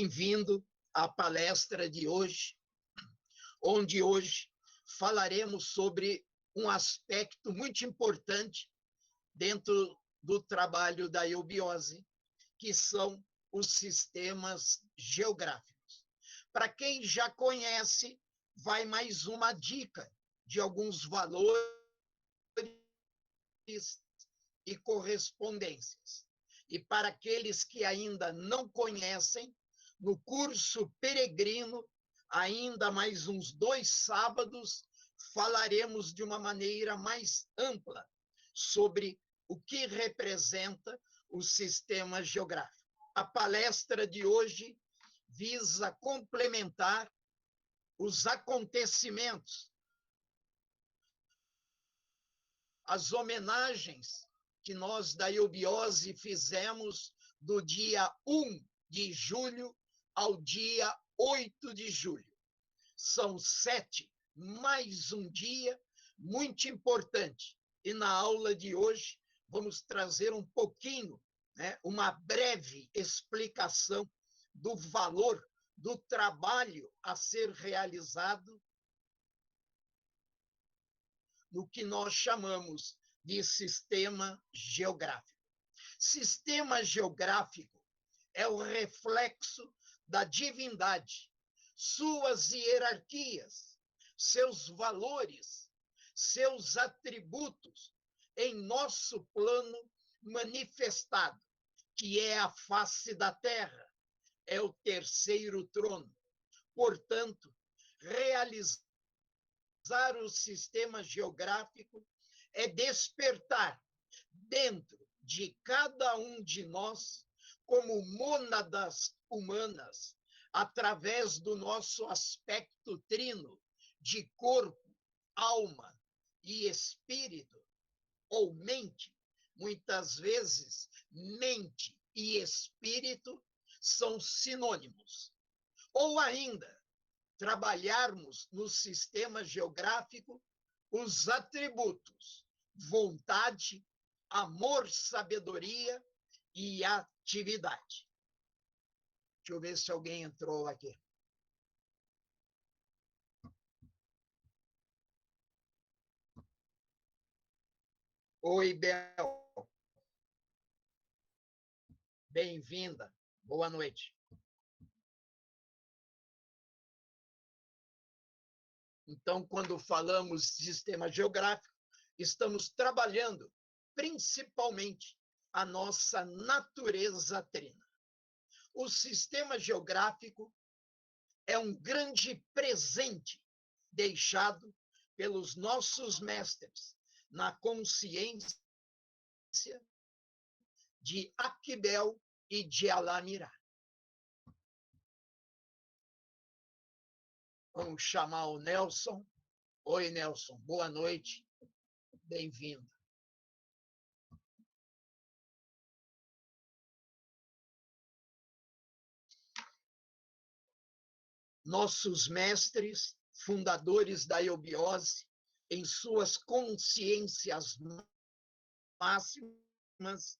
Bem-vindo à palestra de hoje, onde hoje falaremos sobre um aspecto muito importante dentro do trabalho da eubiose, que são os sistemas geográficos. Para quem já conhece, vai mais uma dica de alguns valores e correspondências. E para aqueles que ainda não conhecem, no curso peregrino, ainda mais uns 2 sábados, falaremos de uma maneira mais ampla sobre o que representa o sistema geográfico. A palestra de hoje visa complementar os acontecimentos, as homenagens que nós da eubiose fizemos do dia 1 de julho ao dia 8 de julho. São 7, mais um dia muito importante. E na aula de hoje vamos trazer um pouquinho, uma breve explicação do valor do trabalho a ser realizado no que nós chamamos de sistema geográfico. Sistema geográfico é o reflexo da divindade, suas hierarquias, seus valores, seus atributos em nosso plano manifestado, que é a face da Terra, é o terceiro trono. Portanto, realizar o sistema geográfico é despertar dentro de cada um de nós, como mônadas humanas, através do nosso aspecto trino de corpo, alma e espírito, ou mente. Muitas vezes, mente e espírito são sinônimos. Ou ainda, trabalharmos no sistema geográfico os atributos vontade, amor, sabedoria e atividade. Deixa eu ver se alguém entrou aqui. Oi, Bel. Bem-vinda. Boa noite. Então, quando falamos de sistema geográfico, estamos trabalhando principalmente a nossa natureza trina. O sistema geográfico é um grande presente deixado pelos nossos mestres na consciência de Aquibel e de Alamirá. Vamos chamar o Nelson. Oi, Nelson. Boa noite. Bem-vindo. Nossos mestres, fundadores da eubiose, em suas consciências máximas,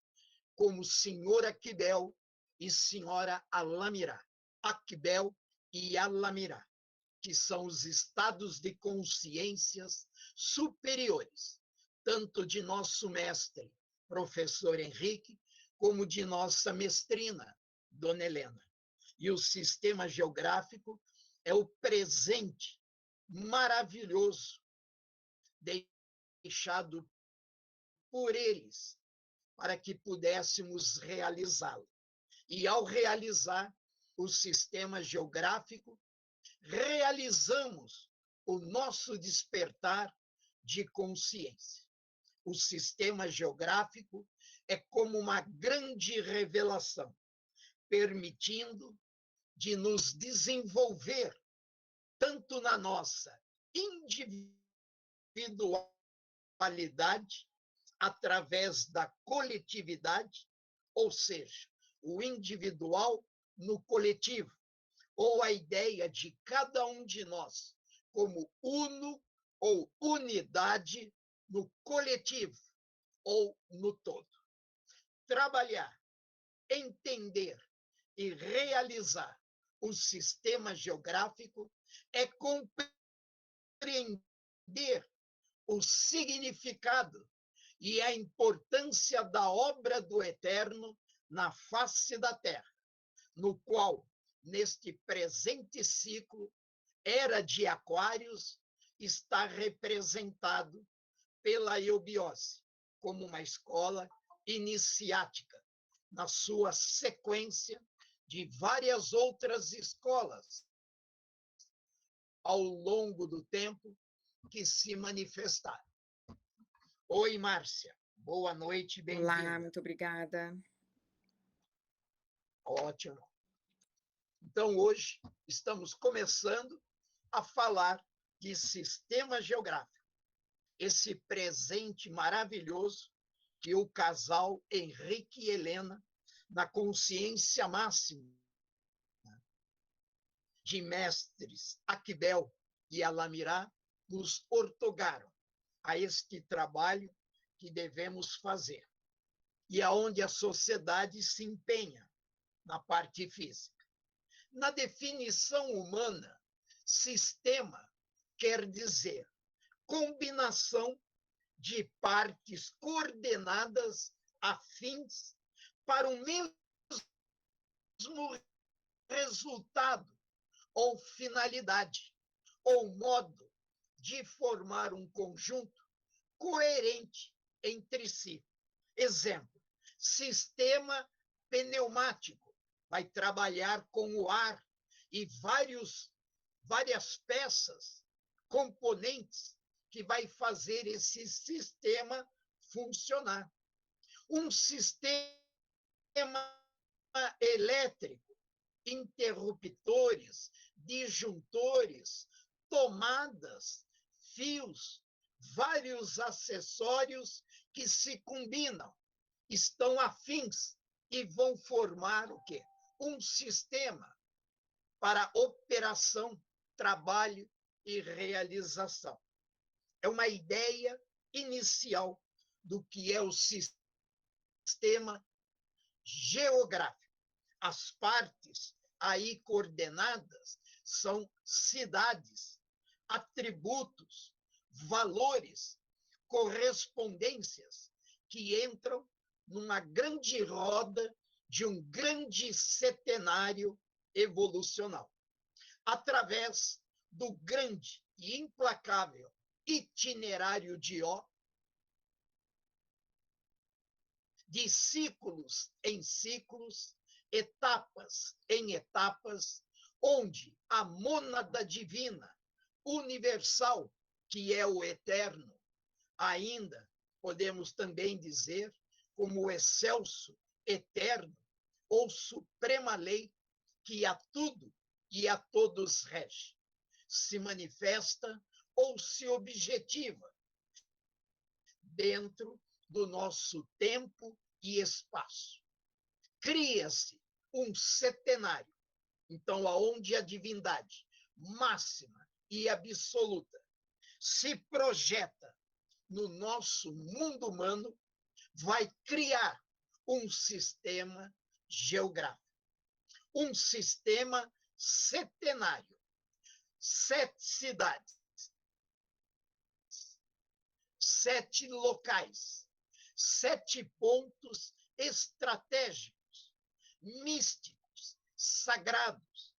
como Senhor Aquibel e Senhora Alamirá. Aquibel e Alamirá, que são os estados de consciências superiores, tanto de nosso mestre, professor Henrique, como de nossa mestrina, Dona Helena. E o sistema geográfico é o presente maravilhoso deixado por eles para que pudéssemos realizá-lo. E ao realizar o sistema geográfico, realizamos o nosso despertar de consciência. O sistema geográfico é como uma grande revelação, permitindo de nos desenvolver tanto na nossa individualidade, através da coletividade, ou seja, o individual no coletivo, ou a ideia de cada um de nós como uno ou unidade no coletivo ou no todo. Trabalhar, entender e realizar o sistema geográfico é compreender o significado e a importância da obra do Eterno na face da Terra, no qual, neste presente ciclo, era de Aquários, está representado pela eubiose, como uma escola iniciática, na sua sequência de várias outras escolas ao longo do tempo que se manifestaram. Oi, Márcia. Boa noite, bem-vinda. Olá, muito obrigada. Ótimo. Então, hoje, estamos começando a falar de sistema geográfico. Esse presente maravilhoso que o casal Henrique e Helena, na consciência máxima de mestres Aquibel e Alamirá, nos ortogaram a este trabalho que devemos fazer e aonde a sociedade se empenha na parte física. Na definição humana, sistema quer dizer combinação de partes coordenadas afins para o mesmo resultado ou finalidade, ou modo de formar um conjunto coerente entre si. Exemplo, sistema pneumático vai trabalhar com o ar e várias peças, componentes que vai fazer esse sistema funcionar. Um sistema elétrico, interruptores, disjuntores, tomadas, fios, vários acessórios que se combinam, estão afins e vão formar o quê? Um sistema para operação, trabalho e realização. É uma ideia inicial do que é o sistema geográfico. As partes aí coordenadas são cidades, atributos, valores, correspondências que entram numa grande roda de um grande setenário evolucional. Através do grande e implacável itinerário de Ó, de ciclos em ciclos, etapas em etapas, onde a mônada divina, universal, que é o eterno, ainda podemos também dizer como o excelso eterno ou suprema lei que a tudo e a todos rege, se manifesta ou se objetiva dentro do nosso tempo e espaço. Cria-se um setenário, então, aonde a divindade máxima e absoluta se projeta no nosso mundo humano, vai criar um sistema geográfico, um sistema setenário, 7 cidades, 7 locais, 7 pontos estratégicos, místicos, sagrados,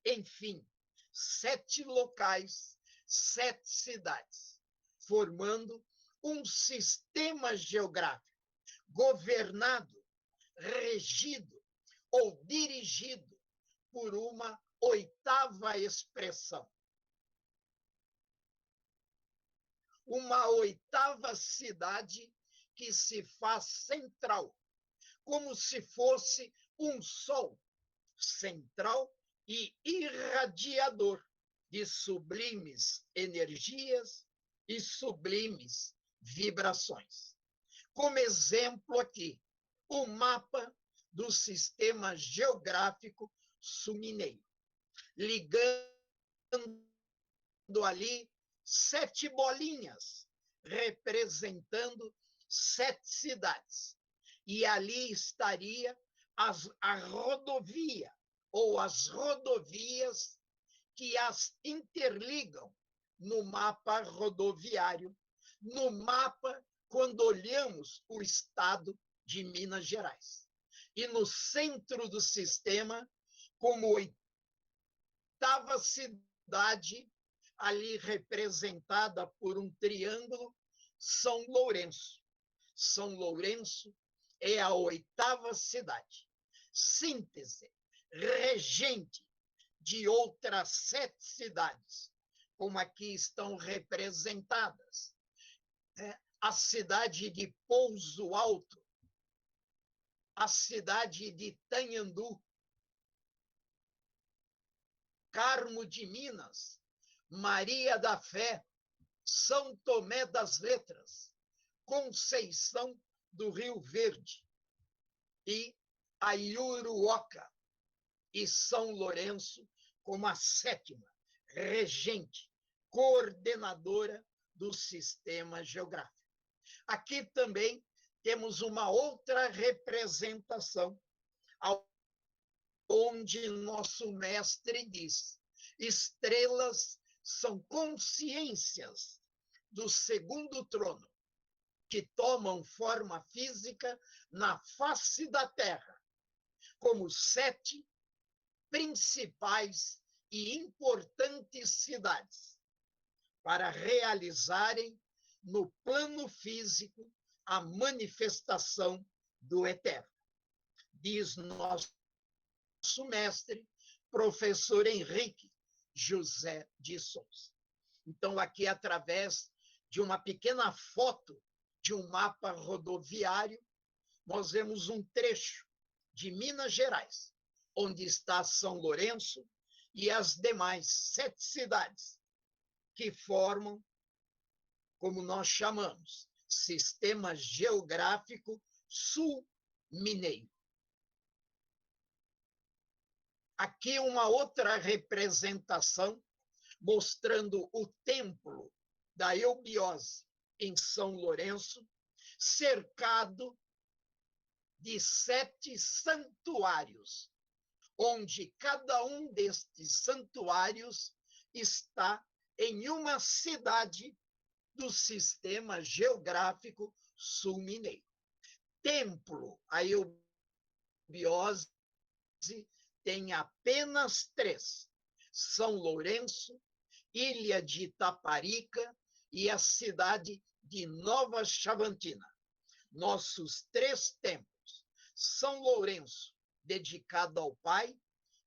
enfim, 7 locais, 7 cidades, formando um sistema geográfico governado, regido ou dirigido por uma 8ª expressão. Uma 8ª cidade que se faz central, como se fosse um sol central e irradiador de sublimes energias e sublimes vibrações. Como exemplo aqui, o mapa do sistema geográfico sul-mineiro, ligando ali 7 bolinhas, representando 7 cidades. E ali estaria a rodovia ou as rodovias que as interligam no mapa rodoviário, no mapa quando olhamos o estado de Minas Gerais. E no centro do sistema, como oitava cidade, ali representada por um triângulo, São Lourenço. São Lourenço é a oitava cidade. Síntese, regente de outras 7 cidades, como aqui estão representadas. A cidade de Pouso Alto, a cidade de Itanhandu, Carmo de Minas, Maria da Fé, São Tomé das Letras, Conceição do Rio Verde e Aiuruoca e São Lourenço como a 7ª regente, coordenadora do sistema geográfico. Aqui também temos uma outra representação, onde nosso mestre diz: estrelas são consciências do segundo trono, que tomam forma física na face da Terra, como 7 principais e importantes cidades, para realizarem no plano físico a manifestação do eterno. Diz nosso mestre, professor Henrique José de Souza. Então, aqui, através de uma pequena foto de um mapa rodoviário, nós vemos um trecho de Minas Gerais, onde está São Lourenço e as demais 7 cidades que formam, como nós chamamos, Sistema Geográfico Sul-Mineiro. Aqui uma outra representação mostrando o templo da Eubiose em São Lourenço, cercado de 7 santuários, onde cada um destes santuários está em uma cidade do sistema geográfico sul-mineiro. Templo, a Eubiose, tem apenas 3: São Lourenço, Ilha de Itaparica e a cidade de Nova Chavantina. Nossos 3 templos: São Lourenço, dedicado ao pai,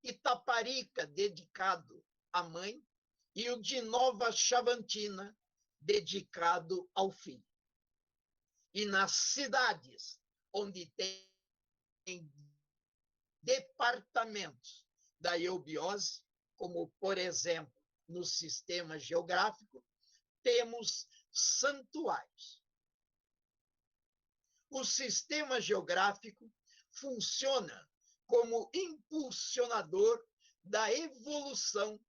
Itaparica, dedicado à mãe, e o de Nova Chavantina, dedicado ao filho. E nas cidades onde tem departamentos da eubiose, como, por exemplo, no sistema geográfico, temos santuários. O sistema geográfico funciona como impulsionador da evolução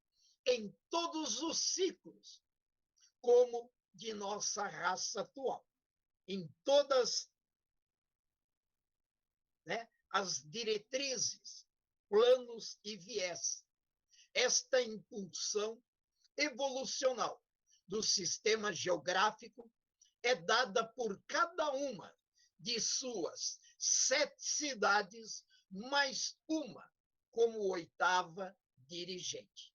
em todos os ciclos, como de nossa raça atual, em todas, as diretrizes, planos e viés. Esta impulsão evolucional do sistema geográfico é dada por cada uma de suas 7 cidades, mais uma como 8ª dirigente,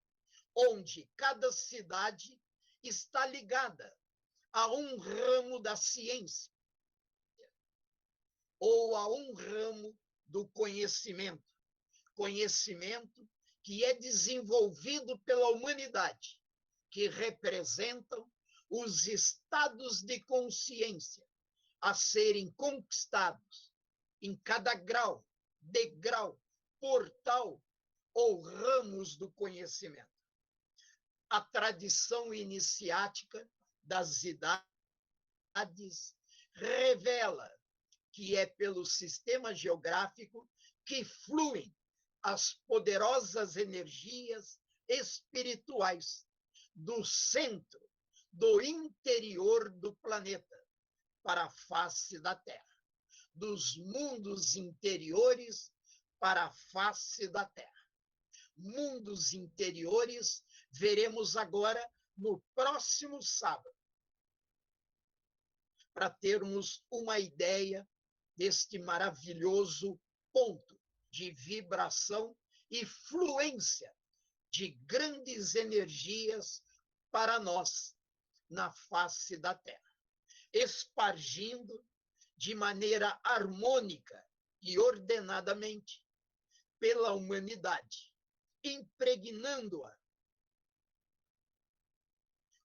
onde cada cidade está ligada a um ramo da ciência ou a um ramo do conhecimento, conhecimento que é desenvolvido pela humanidade, que representam os estados de consciência a serem conquistados em cada grau, degrau, portal ou ramos do conhecimento. A tradição iniciática das idades revela que é pelo sistema geográfico que fluem as poderosas energias espirituais do centro, do interior do planeta, para a face da Terra, dos mundos interiores para a face da Terra. mundos interiores, veremos agora no próximo sábado, para termos uma ideia deste maravilhoso ponto de vibração e fluência de grandes energias para nós na face da Terra, espargindo de maneira harmônica e ordenadamente pela humanidade, impregnando-a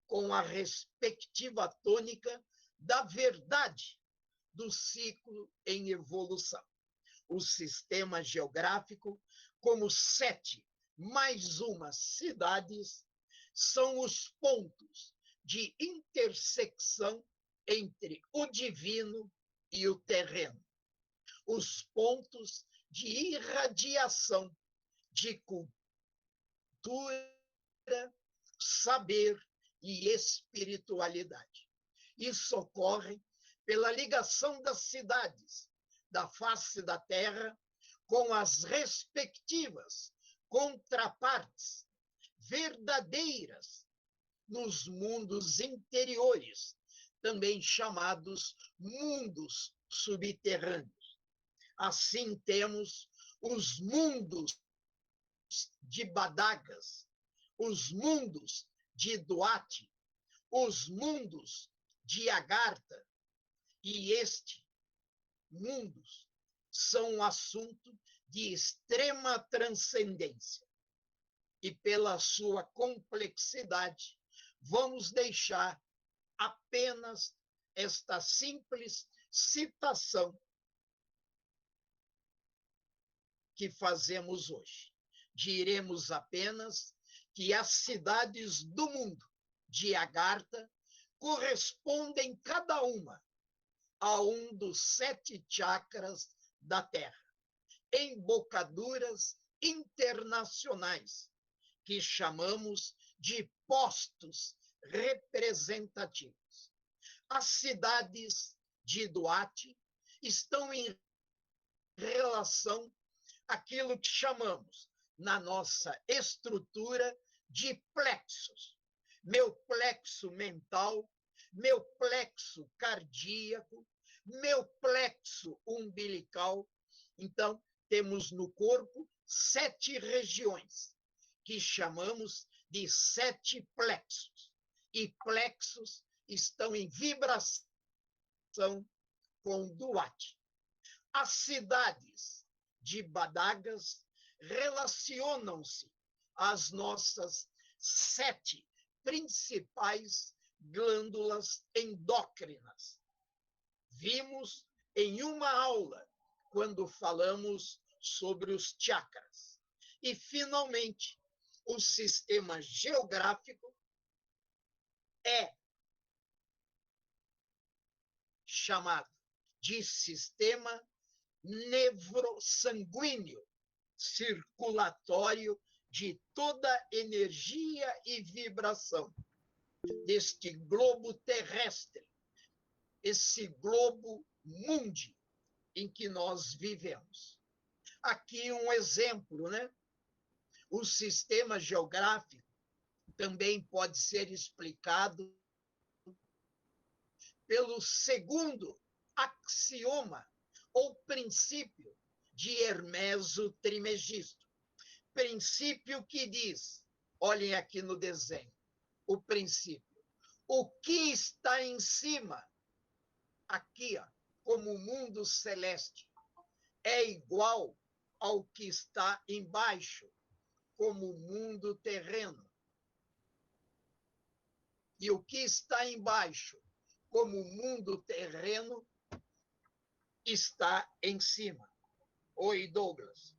com a respectiva tônica da verdade do ciclo em evolução. O sistema geográfico, como 7 mais uma cidades, são os pontos de intersecção entre o divino e o terreno, os pontos de irradiação de cultura, saber e espiritualidade. Isso ocorre pela ligação das cidades da face da Terra com as respectivas contrapartes verdadeiras nos mundos interiores, também chamados mundos subterrâneos. Assim temos os mundos de Badagas, os mundos de Duarte, os mundos de Agartha, e mundos são um assunto de extrema transcendência. E pela sua complexidade, vamos deixar apenas esta simples citação que fazemos hoje. Diremos apenas que as cidades do mundo de Agartha correspondem cada uma a um dos 7 chakras da Terra, embocaduras internacionais, que chamamos de postos representativos. As cidades de Duarte estão em relação àquilo que chamamos, na nossa estrutura, de plexos. Meu plexo mental, meu plexo cardíaco, meu plexo umbilical. Então, temos no corpo 7 regiões, que chamamos de 7 plexos. E plexos estão em vibração com Duarte. As cidades de Badagas relacionam-se às nossas 7 principais glândulas endócrinas. Vimos em uma aula, quando falamos sobre os chakras. E, finalmente, o sistema geográfico é chamado de sistema nevrossanguíneo, circulatório de toda energia e vibração deste globo terrestre, esse globo mundi em que nós vivemos. Aqui um exemplo, né? O sistema geográfico também pode ser explicado pelo segundo axioma ou princípio de Hermeso Trismegisto. Princípio que diz, olhem aqui no desenho, o princípio, o que está em cima, aqui, ó, como o mundo celeste, é igual ao que está embaixo, como o mundo terreno. E o que está embaixo, como o mundo terreno, está em cima. Oi, Douglas.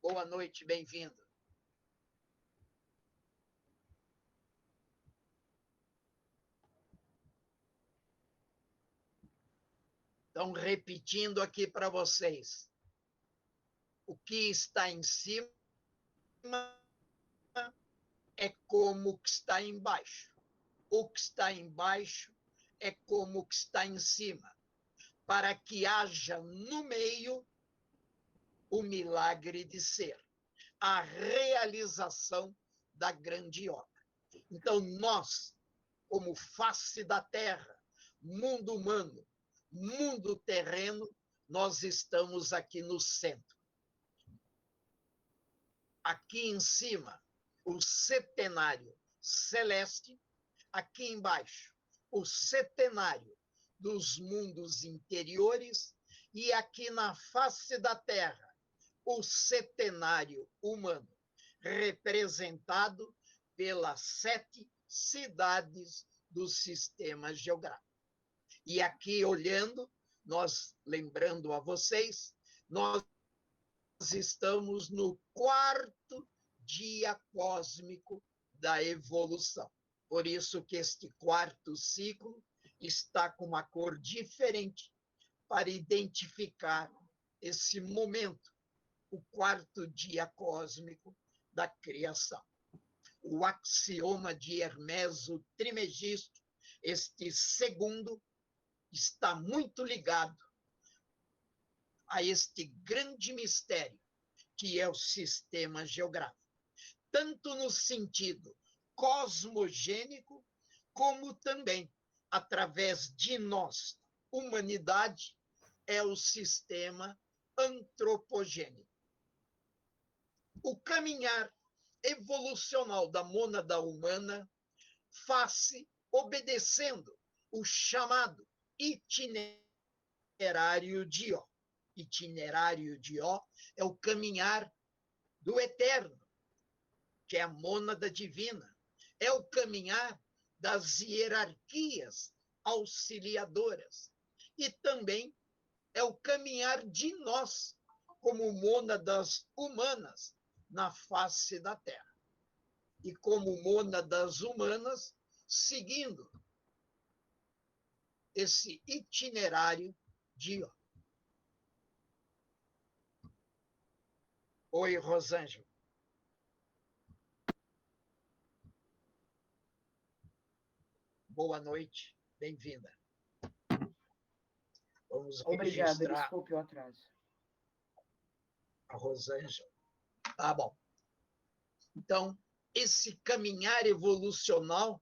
Boa noite, bem-vindo. Então, repetindo aqui para vocês. O que está em cima é como o que está embaixo. O que está embaixo é como o que está em cima. Para que haja no meio o milagre de ser. a realização da grande obra. Então, nós, como face da terra, mundo humano, mundo terreno, nós estamos aqui no centro. Aqui em cima, o setenário celeste, aqui embaixo, o setenário dos mundos interiores, e aqui na face da terra, o setenário humano, representado pelas 7 cidades do sistema geográfico. E aqui, olhando, nós, lembrando a vocês, nós estamos no 4º dia cósmico da evolução. Por isso que este 4º ciclo está com uma cor diferente para identificar esse momento, o 4º dia cósmico da criação. O axioma de Hermes, o Trimegisto, este segundo, está muito ligado a este grande mistério que é o sistema geográfico, tanto no sentido cosmogênico, como também através de nós, humanidade, é o sistema antropogênico. O caminhar evolucional da mônada humana faz-se obedecendo o chamado itinerário de Ó. Itinerário de Ó é o caminhar do eterno, que é a mônada divina, é o caminhar das hierarquias auxiliadoras e também é o caminhar de nós, como mônadas humanas, na face da Terra. E como mônadas humanas, seguindo esse itinerário de Ó. Oi, Rosângela. Boa noite, bem-vinda. Vamos Obrigada, registrar desculpe o atraso. A Rosângela. Tá bom. Então, esse caminhar evolucional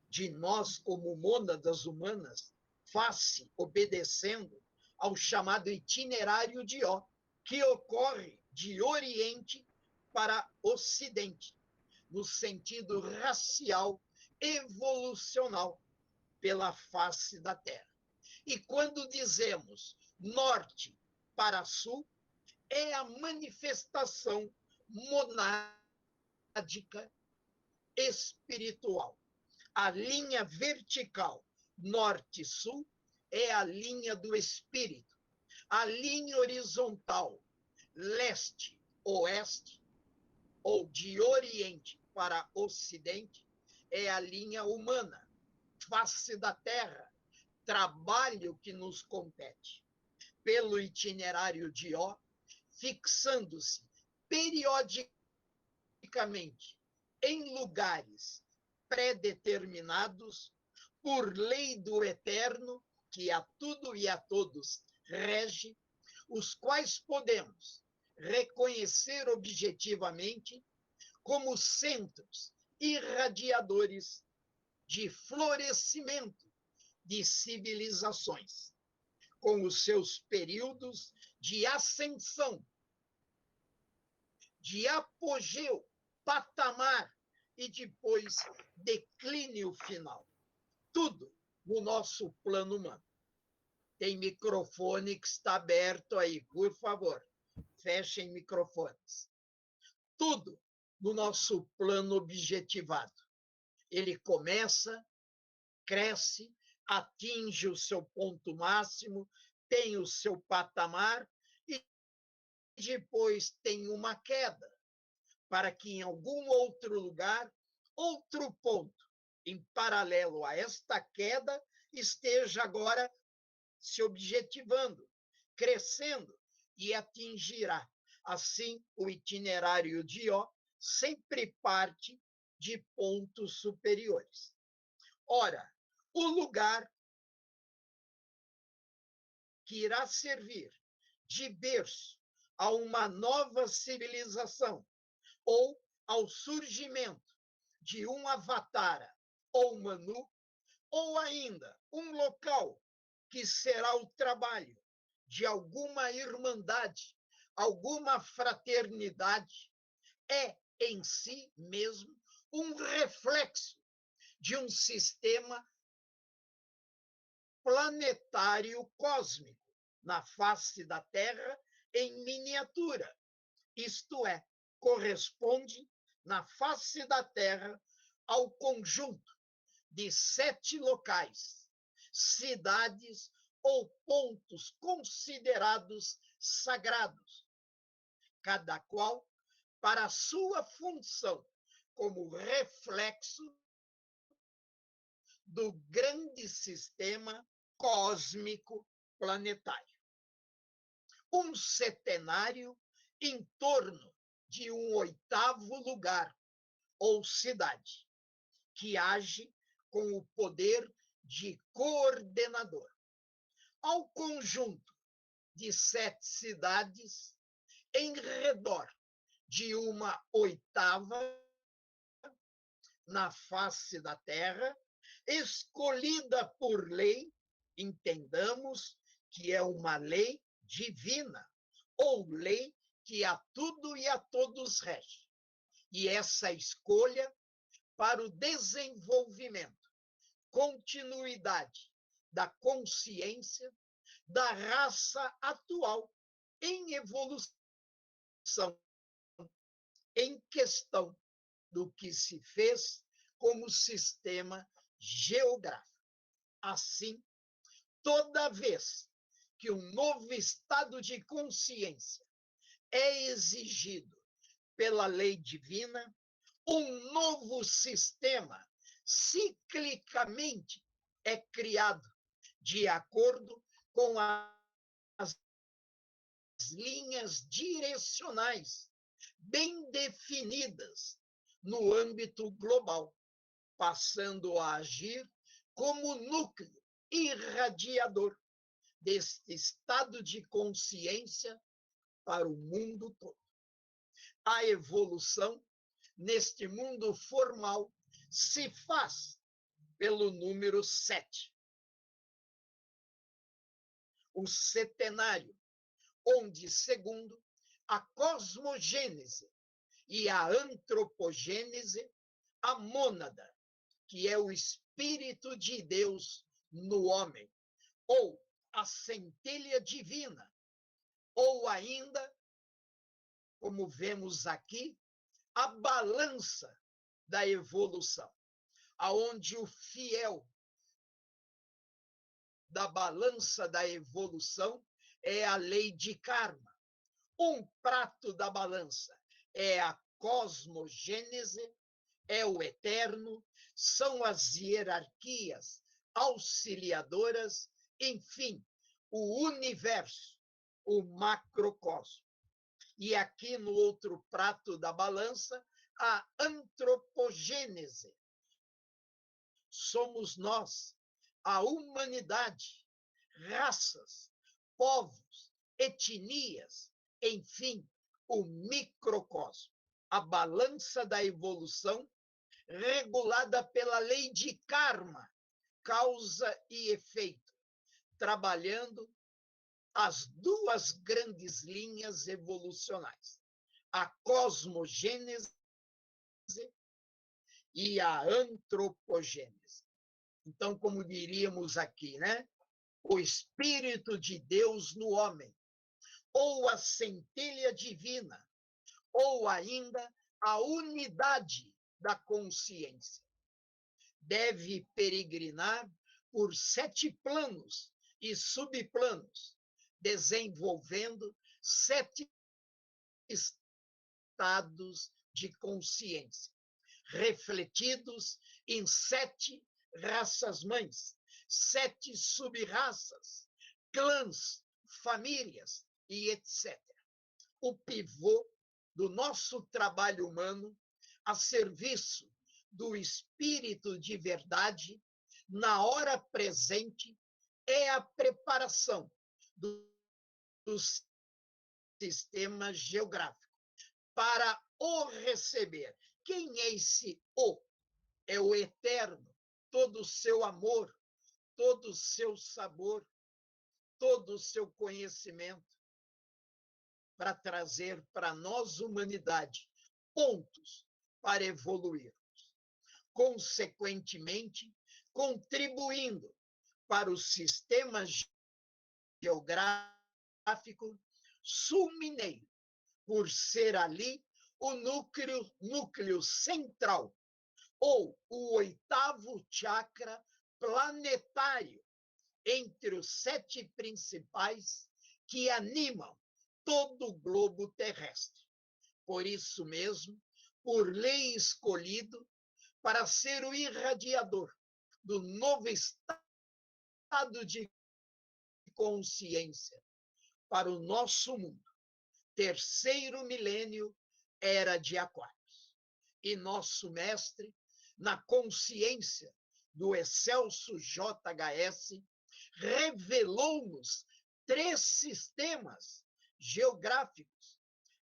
de nós como mônadas humanas faz-se obedecendo ao chamado itinerário de Ó, que ocorre de Oriente para Ocidente, no sentido racial evolucional pela face da Terra. E quando dizemos norte para sul, é a manifestação monádica espiritual. A linha vertical norte-sul é a linha do espírito. A linha horizontal leste-oeste, ou de oriente para ocidente, é a linha humana, face da terra, trabalho que nos compete. Pelo itinerário de Ó, fixando-se periodicamente em lugares pré-determinados por lei do eterno, que a tudo e a todos rege, os quais podemos reconhecer objetivamente como centros irradiadores de florescimento de civilizações, com os seus períodos de ascensão, de apogeu, patamar e depois declínio final. Tudo no nosso plano humano. Tem microfone que está aberto aí, por favor, fechem microfones. Tudo no nosso plano objetivado. Ele começa, cresce, atinge o seu ponto máximo, tem o seu patamar e depois tem uma queda, para que em algum outro lugar, outro ponto, em paralelo a esta queda, esteja agora se objetivando, crescendo e atingirá. Assim, o itinerário de Ó sempre parte de pontos superiores. Ora, o lugar que irá servir de berço a uma nova civilização ou ao surgimento de um avatara ou Manu, ou ainda um local que será o trabalho de alguma irmandade, alguma fraternidade, é em si mesmo um reflexo de um sistema planetário cósmico na face da Terra em miniatura. Isto é, corresponde na face da Terra ao conjunto de 7 locais, cidades ou pontos considerados sagrados, cada qual para sua função como reflexo do grande sistema cósmico planetário. Um setenário em torno de um 8º lugar ou cidade, que age com o poder de coordenador. Ao conjunto de 7 cidades em redor de uma 8ª na face da Terra, escolhida por lei, entendamos que é uma lei divina, ou lei que a tudo e a todos rege. E essa escolha para o desenvolvimento, continuidade da consciência da raça atual em evolução, em questão do que se fez como sistema geográfico. Assim, toda vez que um novo estado de consciência é exigido pela lei divina, um novo sistema ciclicamente é criado de acordo com as linhas direcionais bem definidas no âmbito global, passando a agir como núcleo irradiador deste estado de consciência para o mundo todo. A evolução neste mundo formal se faz pelo número 7. O setenário, onde, segundo a cosmogênese e a antropogênese, a mônada, que é o Espírito de Deus no homem, ou a centelha divina, ou ainda, como vemos aqui, a balança da evolução, aonde o fiel da balança da evolução é a lei de karma. Um prato da balança é a cosmogênese, é o eterno, são as hierarquias auxiliadoras, enfim, o universo, o macrocosmo. E aqui no outro prato da balança, a antropogênese. Somos nós, a humanidade, raças, povos, etnias, enfim, o microcosmo. A balança da evolução regulada pela lei de karma, causa e efeito, trabalhando as 2 grandes linhas evolucionais, a cosmogênese e a antropogênese. Então, como diríamos aqui, né? O Espírito de Deus no homem, ou a centelha divina, ou ainda a unidade da consciência. Deve peregrinar por 7 planos e subplanos, desenvolvendo 7 estados de consciência, refletidos em 7 raças-mães, 7 sub-raças, clãs, famílias e etc. O pivô do nosso trabalho humano a serviço do espírito de verdade, na hora presente, é a preparação dos sistema geográfico para o receber. Quem é esse o? É o eterno, todo o seu amor, todo o seu sabor, todo o seu conhecimento, para trazer para nós, humanidade, pontos para evoluir. Consequentemente, contribuindo para o sistema geográfico sul-mineiro, por ser ali o núcleo central, ou o oitavo chakra planetário, entre os 7 principais que animam todo o globo terrestre. Por isso mesmo, por lei escolhido para ser o irradiador do novo estado de consciência para o nosso mundo. Terceiro milênio, era de Aquários. E nosso mestre, na consciência do excelso JHS, revelou-nos 3 sistemas geográficos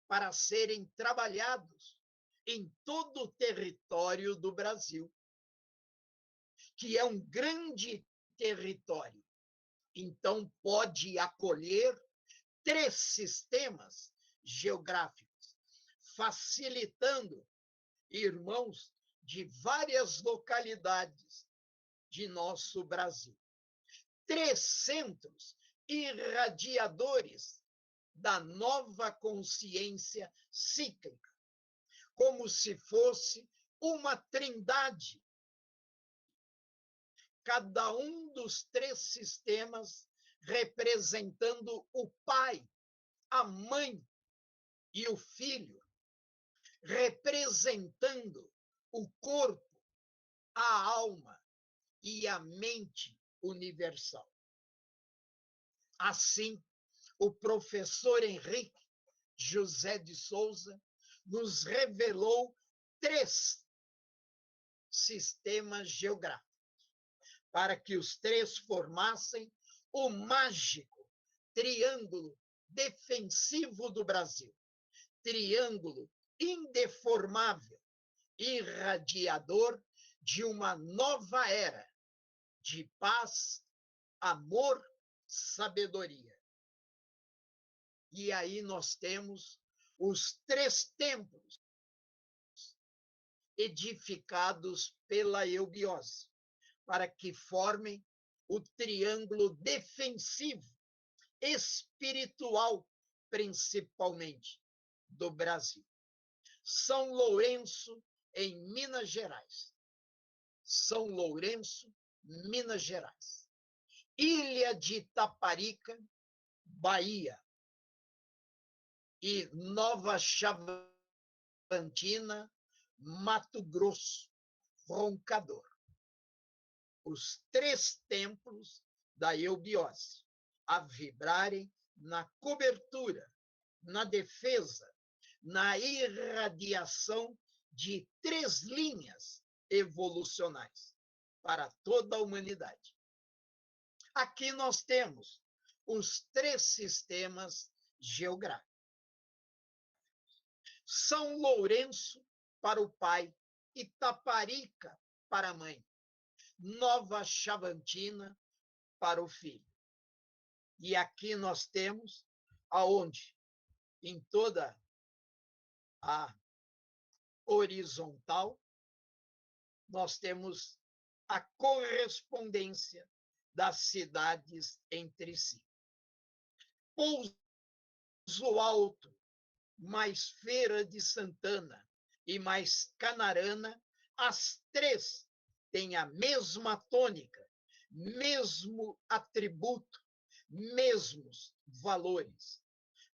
para serem trabalhados em todo o território do Brasil, que é um grande território. Então, pode acolher 3 sistemas geográficos, facilitando irmãos de várias localidades de nosso Brasil. 3 centros irradiadores da nova consciência cíclica, como se fosse uma trindade. Cada um dos 3 sistemas representando o pai, a mãe e o filho, representando o corpo, a alma e a mente universal. Assim, o professor Henrique José de Souza nos revelou 3 sistemas geográficos, para que os 3 formassem o mágico triângulo defensivo do Brasil, triângulo indeformável, irradiador de uma nova era de paz, amor, sabedoria. E aí nós temos os 3 templos edificados pela eubiose, para que formem o triângulo defensivo, espiritual, principalmente, do Brasil. São Lourenço, em Minas Gerais. São Lourenço, Minas Gerais. Ilha de Itaparica, Bahia. E Nova Chavantina, Mato Grosso, Roncador. Os 3 templos da eubiose, a vibrarem na cobertura, na defesa, na irradiação de 3 linhas evolucionais para toda a humanidade. Aqui nós temos os 3 sistemas geográficos. São Lourenço para o pai, Itaparica para a mãe, Nova Chavantina para o filho. E aqui nós temos aonde? Em toda a horizontal, nós temos a correspondência das cidades entre si. Pouso Alto, mais Feira de Santana e mais Canarana, as 3 têm a mesma tônica, mesmo atributo, mesmos valores.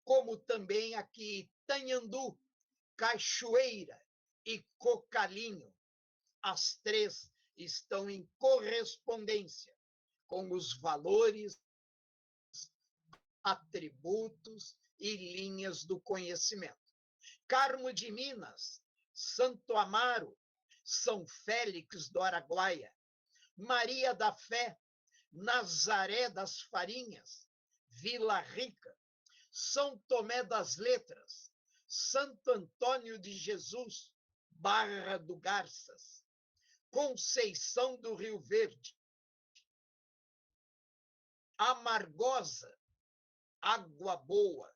Como também aqui Itanhandu, Cachoeira e Cocalinho, as 3 estão em correspondência com os valores, atributos e linhas do conhecimento. Carmo de Minas, Santo Amaro, São Félix do Araguaia, Maria da Fé, Nazaré das Farinhas, Vila Rica, São Tomé das Letras, Santo Antônio de Jesus, Barra do Garças, Conceição do Rio Verde, Amargosa, Água Boa,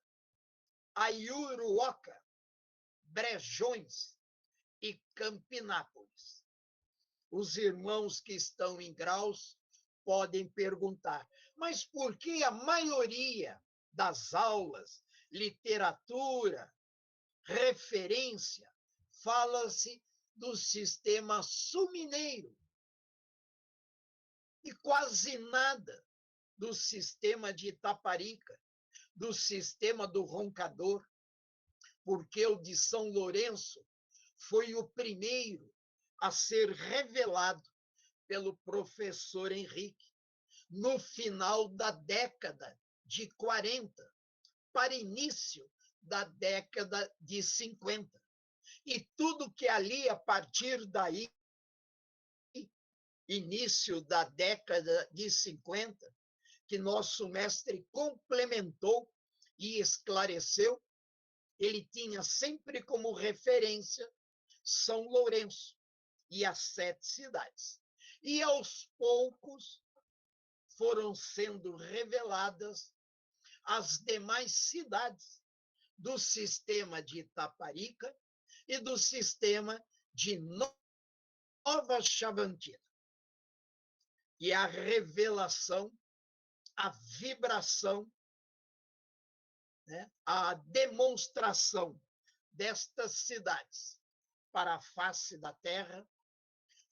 Aiuruoca, Brejões e Campinápolis. Os irmãos que estão em graus podem perguntar, mas por que a maioria das aulas, literatura, referência, fala-se do sistema sul-mineiro e quase nada do sistema de Itaparica, do sistema do Roncador, porque o de São Lourenço foi o primeiro a ser revelado pelo professor Henrique no final da década de 40, para início da década de 50. E tudo que ali, a partir daí, início da década de 50, que nosso mestre complementou e esclareceu, ele tinha sempre como referência São Lourenço e as 7 cidades. E aos poucos foram sendo reveladas as demais cidades do sistema de Itaparica e do sistema de Nova Chavantina. E a revelação, a vibração, né, a demonstração destas cidades para a face da terra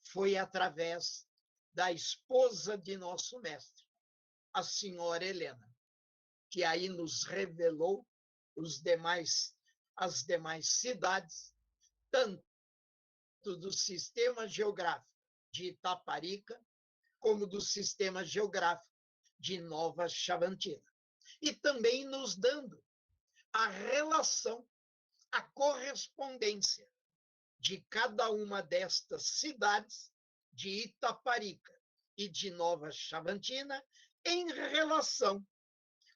foi através da esposa de nosso mestre, a senhora Helena, que aí nos revelou as demais cidades, tanto do sistema geográfico de Itaparica, como do sistema geográfico de Nova Chavantina. E também nos dando a relação, a correspondência de cada uma destas cidades, de Itaparica e de Nova Chavantina, em relação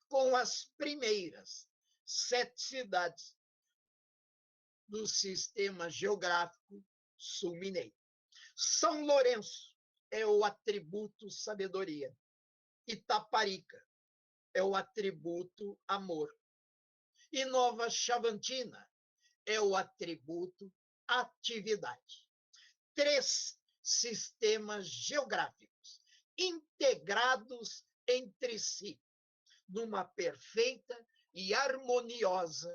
com as primeiras 7 cidades do sistema geográfico sul-mineiro. São Lourenço é o atributo sabedoria. Itaparica é o atributo amor. E Nova Chavantina é o atributo atividade. 3 sistemas geográficos integrados entre si, numa perfeita e harmoniosa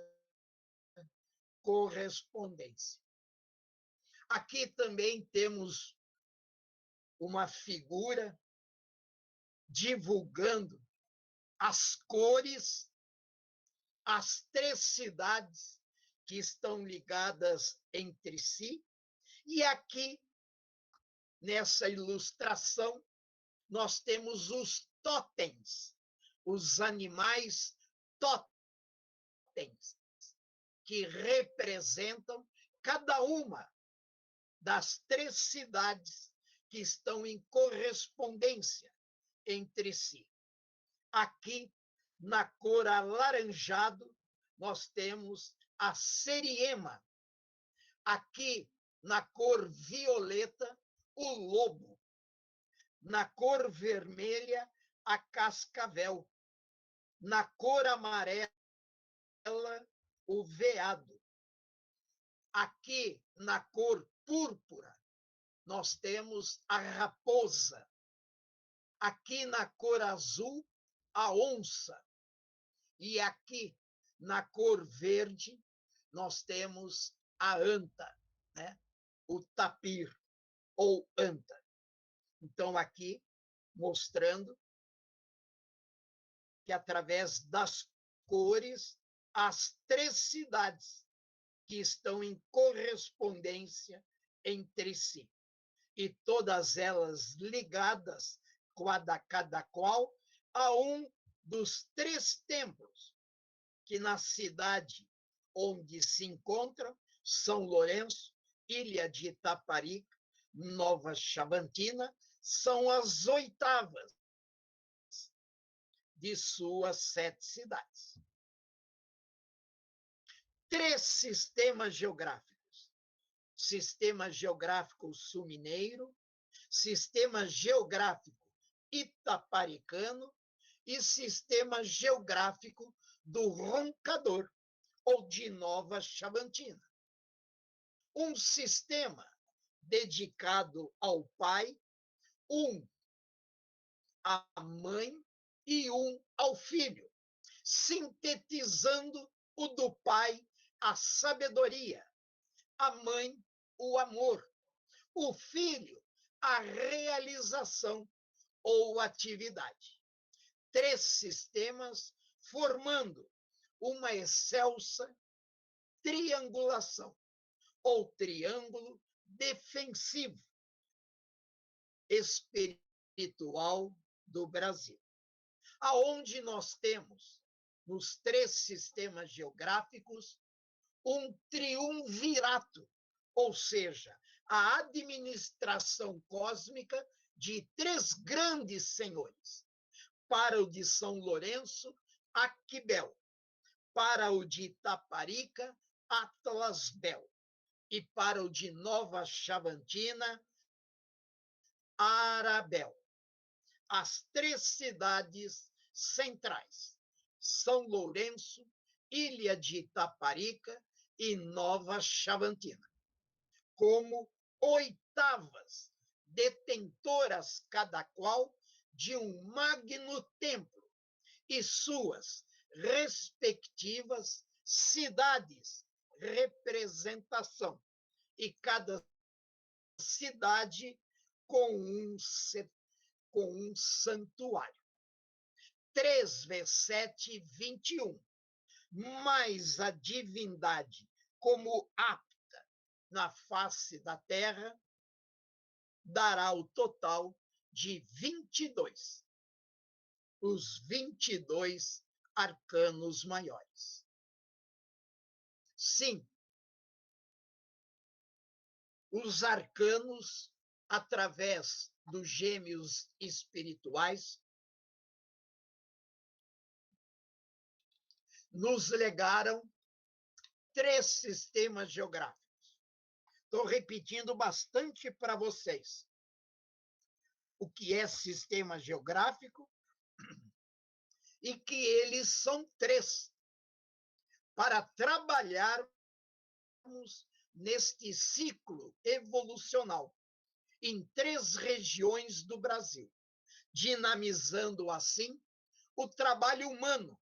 correspondência. Aqui também temos uma figura divulgando as cores, as 3 cidades que estão ligadas entre si. E aqui, nessa ilustração, nós temos os totens, os animais totens, que representam cada uma das 3 cidades que estão em correspondência entre si. Aqui, na cor alaranjado, nós temos a Seriema. Aqui, na cor violeta, o lobo. Na cor vermelha, a cascavel. Na cor amarela, o veado. Aqui, na cor púrpura, nós temos a raposa. Aqui, na cor azul, a onça. E aqui, na cor verde, nós temos a anta, né? O tapir, ou anta. Então, aqui, mostrando que, através das cores, as 3 cidades que estão em correspondência entre si. E todas elas ligadas, cada qual, a um dos 3 templos que na cidade onde se encontram, São Lourenço, Ilha de Itaparica, Nova Chavantina, são as 8º de suas 7 cidades. 3 sistemas geográficos: sistema geográfico sul-mineiro, sistema geográfico itaparicano e sistema geográfico do Roncador, ou de Nova Chavantina. Um sistema dedicado ao pai, um à mãe e um ao filho, sintetizando o do pai, a sabedoria, a mãe, o amor, o filho, a realização ou atividade. 3 sistemas formando uma excelsa triangulação ou triângulo defensivo espiritual do Brasil, aonde nós temos, nos 3 sistemas geográficos, um triunvirato, ou seja, a administração cósmica de 3 grandes senhores. Para o de São Lourenço, Aquibel. Para o de Itaparica, Atlasbel. E para o de Nova Chavantina, Arabel. As 3 cidades centrais: São Lourenço, Ilha de Itaparica e Nova Chavantina, como 8º detentoras cada qual de um magno templo e suas respectivas cidades representação, e cada cidade com um santuário. 3 vezes 7, 21. Mais a divindade como apta na face da terra, dará o total de 22. Os 22 arcanos maiores. Sim, os arcanos, através dos gêmeos espirituais, nos legaram 3 sistemas geográficos. Estou repetindo bastante para vocês o que é sistema geográfico e que eles são 3, para trabalharmos neste ciclo evolucional em 3 regiões do Brasil, dinamizando assim o trabalho humano,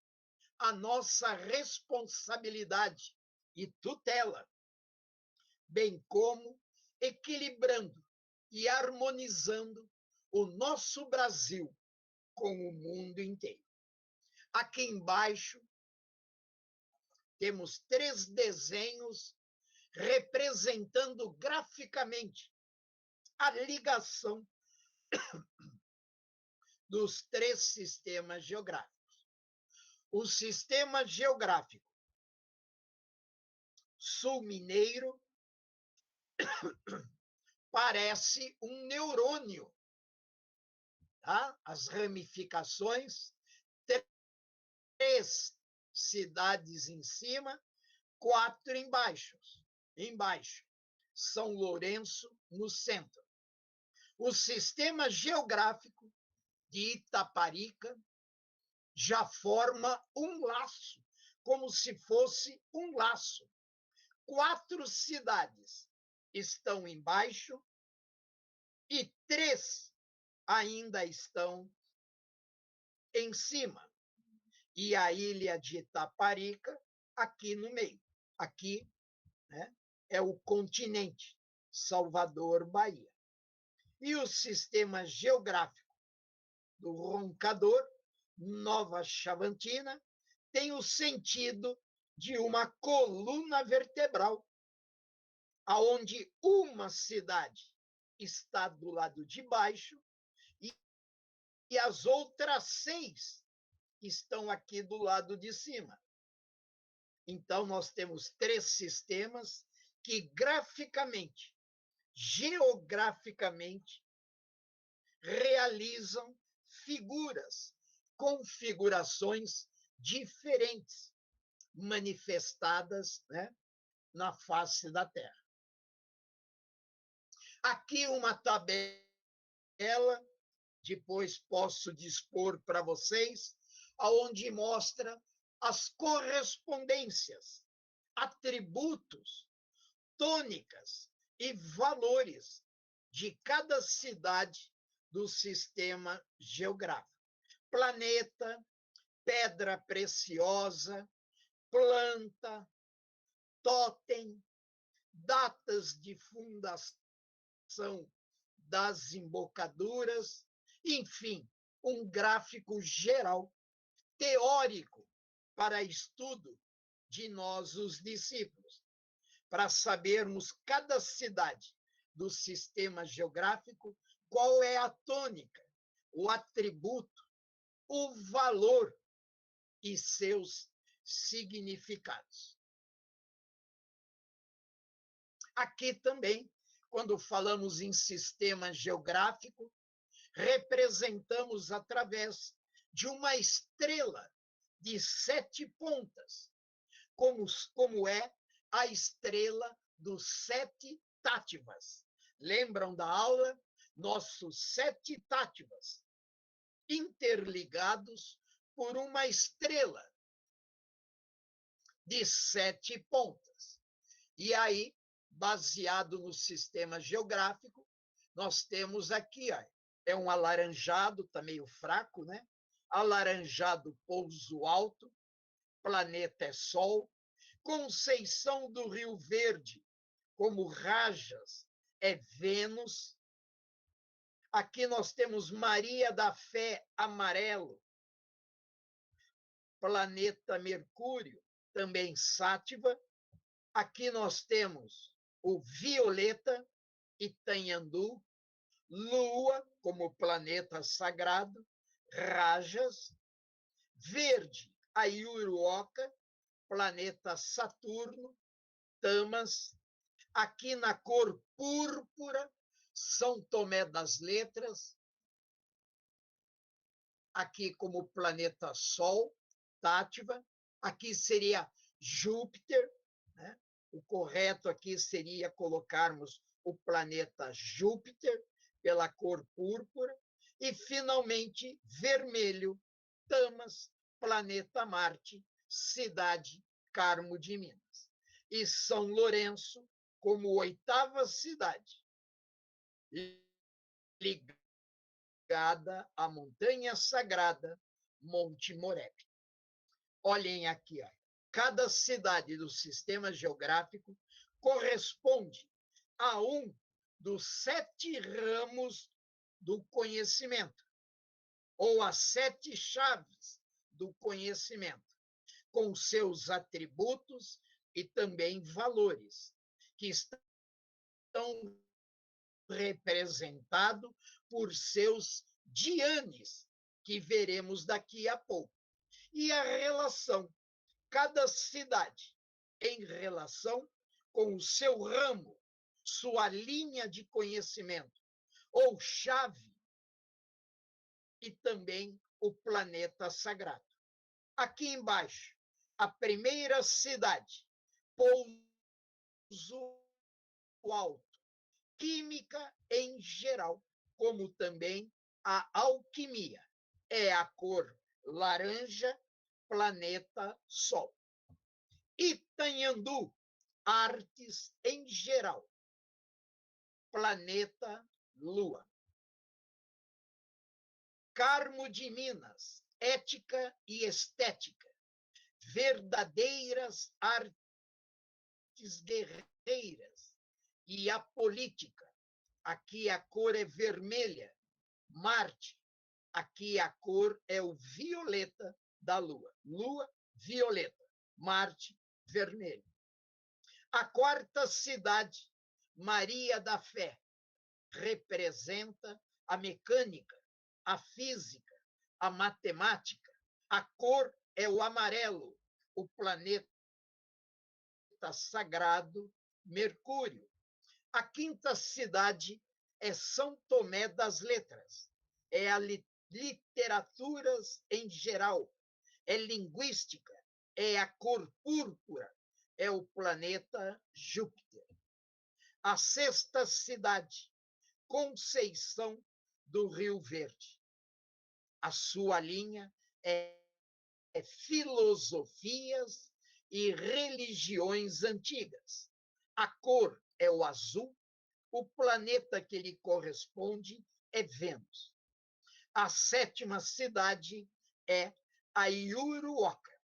a nossa responsabilidade e tutela, bem como equilibrando e harmonizando o nosso Brasil com o mundo inteiro. Aqui embaixo temos 3 desenhos representando graficamente a ligação dos 3 sistemas geográficos. O sistema geográfico sul-mineiro parece um neurônio, tá? As ramificações, 3 cidades em cima, 4 embaixo. São Lourenço no centro. O sistema geográfico de Itaparica já forma um laço, como se fosse um laço. 4 cidades estão embaixo e 3 ainda estão em cima. E a ilha de Itaparica aqui no meio. Aqui, né, é o continente, Salvador, Bahia. E o sistema geográfico do Roncador, Nova Chavantina, tem o sentido de uma coluna vertebral, aonde uma cidade está do lado de baixo e as outras 6 estão aqui do lado de cima. Então, nós temos 3 sistemas que graficamente, geograficamente, realizam figuras, configurações diferentes, manifestadas, né, na face da Terra. Aqui uma tabela, depois posso dispor para vocês, aonde mostra as correspondências, atributos, tônicas e valores de cada cidade do sistema geográfico. Planeta, pedra preciosa, planta, tótem, datas de fundação das embocaduras, enfim, um gráfico geral, teórico, para estudo de nós, os discípulos, para sabermos cada cidade do sistema geográfico, qual é a tônica, o atributo, o valor e seus significados. Aqui também, quando falamos em sistema geográfico, representamos através de uma estrela de 7 pontas, como é a estrela dos 7 Tátivas. Lembram da aula? Nossos 7 Tátivas, interligados por uma estrela de 7 pontas. E aí, baseado no sistema geográfico, nós temos aqui, ó, é um alaranjado, está meio fraco, né? Alaranjado, Pouso Alto, planeta é Sol, Conceição do Rio Verde, como Rajas, é Vênus. Aqui nós temos Maria da Fé, amarelo, planeta Mercúrio, também Sátiva. Aqui nós temos o violeta, Itanhandu, Lua, como planeta sagrado, Rajas, verde, a Iuruoca, planeta Saturno, Tamas. Aqui na cor púrpura, São Tomé das Letras. Aqui como planeta Sol, Tátiva. Aqui seria Júpiter, né? O correto aqui seria colocarmos o planeta Júpiter, pela cor púrpura. E, finalmente, vermelho, Tamas, planeta Marte, cidade Carmo de Minas. E São Lourenço, como 8ª cidade, ligada à montanha sagrada Monte Moreb. Olhem aqui, ó. Cada cidade do sistema geográfico corresponde a um dos 7 ramos do conhecimento, ou as 7 chaves do conhecimento, com seus atributos e também valores, que estão representados por seus dianes, que veremos daqui a pouco. E a relação, cada cidade em relação com o seu ramo, sua linha de conhecimento, ou chave, e também o planeta sagrado. Aqui embaixo, a primeira cidade, Pouso Alto, química em geral, como também a alquimia, é a cor laranja, planeta Sol. Itanhandu, artes em geral, planeta Lua. Carmo de Minas, ética e estética, verdadeiras artes guerreiras, e a política. Aqui a cor é vermelha, Marte. Aqui a cor é o violeta da Lua. Lua, violeta. Marte, vermelho. A 4ª cidade, Maria da Fé, representa a mecânica, a física, a matemática. A cor é o amarelo, o planeta sagrado Mercúrio. A 5ª cidade é São Tomé das Letras. É a literaturas em geral, é linguística, é a cor púrpura, é o planeta Júpiter. A sexta cidade, Conceição do Rio Verde. A sua linha é filosofias e religiões antigas. A cor é o azul, o planeta que lhe corresponde é Vênus. A sétima cidade é a Iuruoca.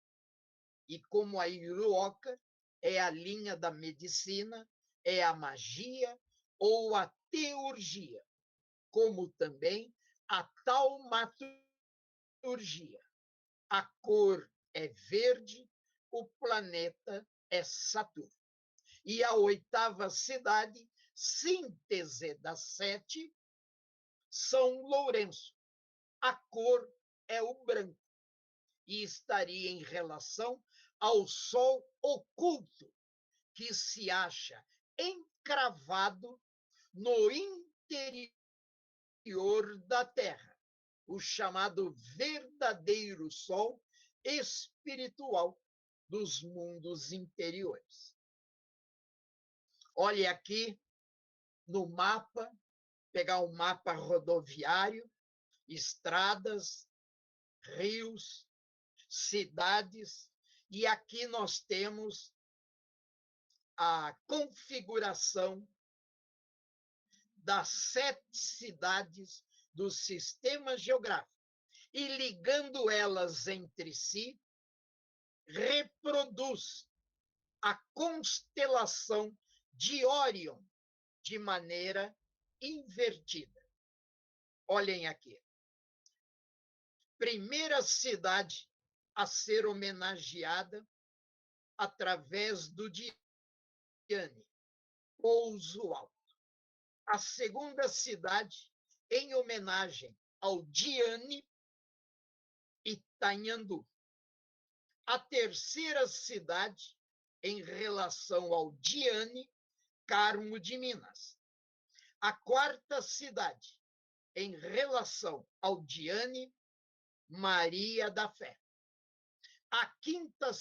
E como a Iuruoca é a linha da medicina, é a magia ou a teurgia, como também a taumaturgia. A cor é verde, o planeta é Saturno. E a oitava cidade, síntese das 7, São Lourenço. A cor é o branco e estaria em relação ao Sol oculto, que se acha encravado no interior da Terra, o chamado verdadeiro Sol espiritual dos mundos interiores. Olhe aqui no mapa, pegar um mapa rodoviário, estradas, rios, cidades, e aqui nós temos a configuração das 7 cidades do sistema geográfico. E ligando elas entre si, reproduz a constelação de Órion de maneira invertida. Olhem aqui. Primeira cidade a ser homenageada através do Diane, Pouso Alto. A segunda cidade em homenagem ao Diane, Itanhandu. A terceira cidade em relação ao Diane, Carmo de Minas. A quarta cidade em relação ao Diane, Maria da Fé. A quinta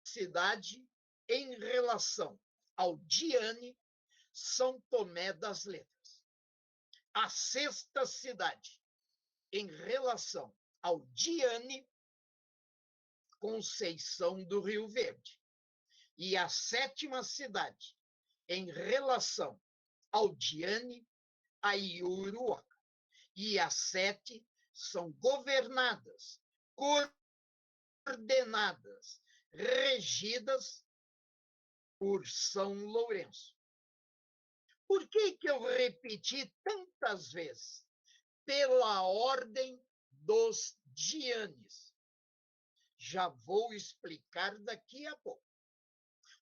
cidade em relação ao Diane, São Tomé das Letras. A sexta cidade em relação ao Diane, Conceição do Rio Verde. E a sétima cidade em relação ao Diane, a Iuruoca. E as 7 são governadas, coordenadas, regidas por São Lourenço. Por que eu repeti tantas vezes? Pela ordem dos Dianes. Já vou explicar daqui a pouco.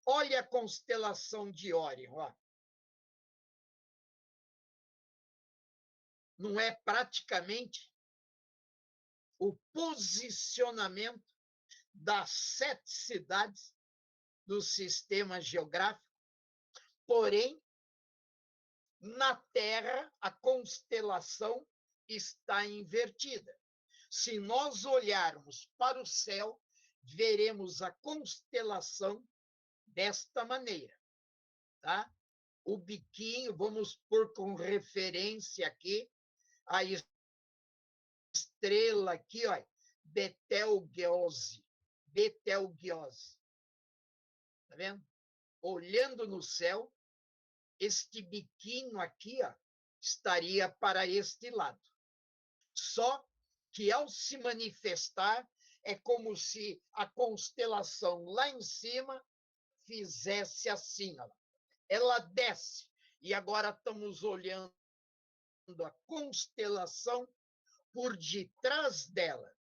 Olha a constelação de Órion. Ó. Não é praticamente o posicionamento das 7 cidades do sistema geográfico? Porém, na Terra, a constelação está invertida. Se nós olharmos para o céu, veremos a constelação desta maneira, tá? O biquinho, vamos pôr com referência aqui, a estrela aqui, ó, Betelgeuse. Betelgeuse. Tá vendo? Olhando no céu, este biquinho aqui, ó, estaria para este lado. Só que ao se manifestar, é como se a constelação lá em cima fizesse assim, ó. Ela desce, e agora estamos olhando a constelação por detrás dela.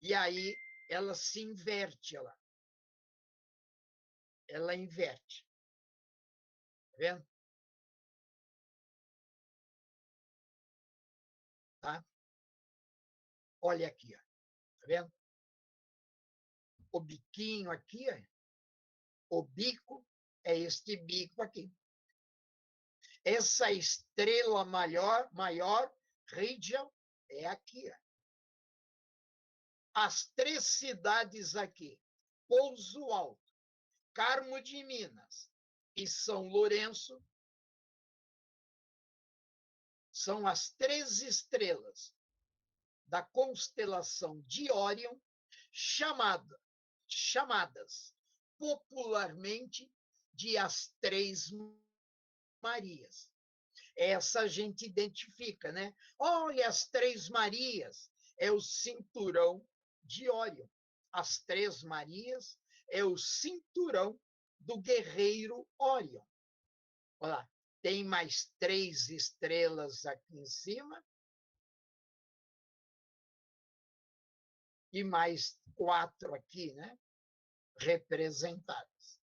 E aí ela se inverte, ó. Ela inverte. Tá vendo? Tá? Olha aqui, ó. Tá vendo? O biquinho aqui, ó. O bico é este bico aqui. Essa estrela maior, Rigel, é aqui. Ó. As 3 cidades aqui, Pouso Alto, Carmo de Minas e São Lourenço são as 3 estrelas da constelação de Órion, chamadas popularmente de as 3 Marias. Essa a gente identifica, né? Olha, as 3 Marias é o cinturão de Órion. As 3 Marias é o cinturão do guerreiro Órion. Olha lá, tem mais 3 estrelas aqui em cima e mais 4 aqui, né? Representadas.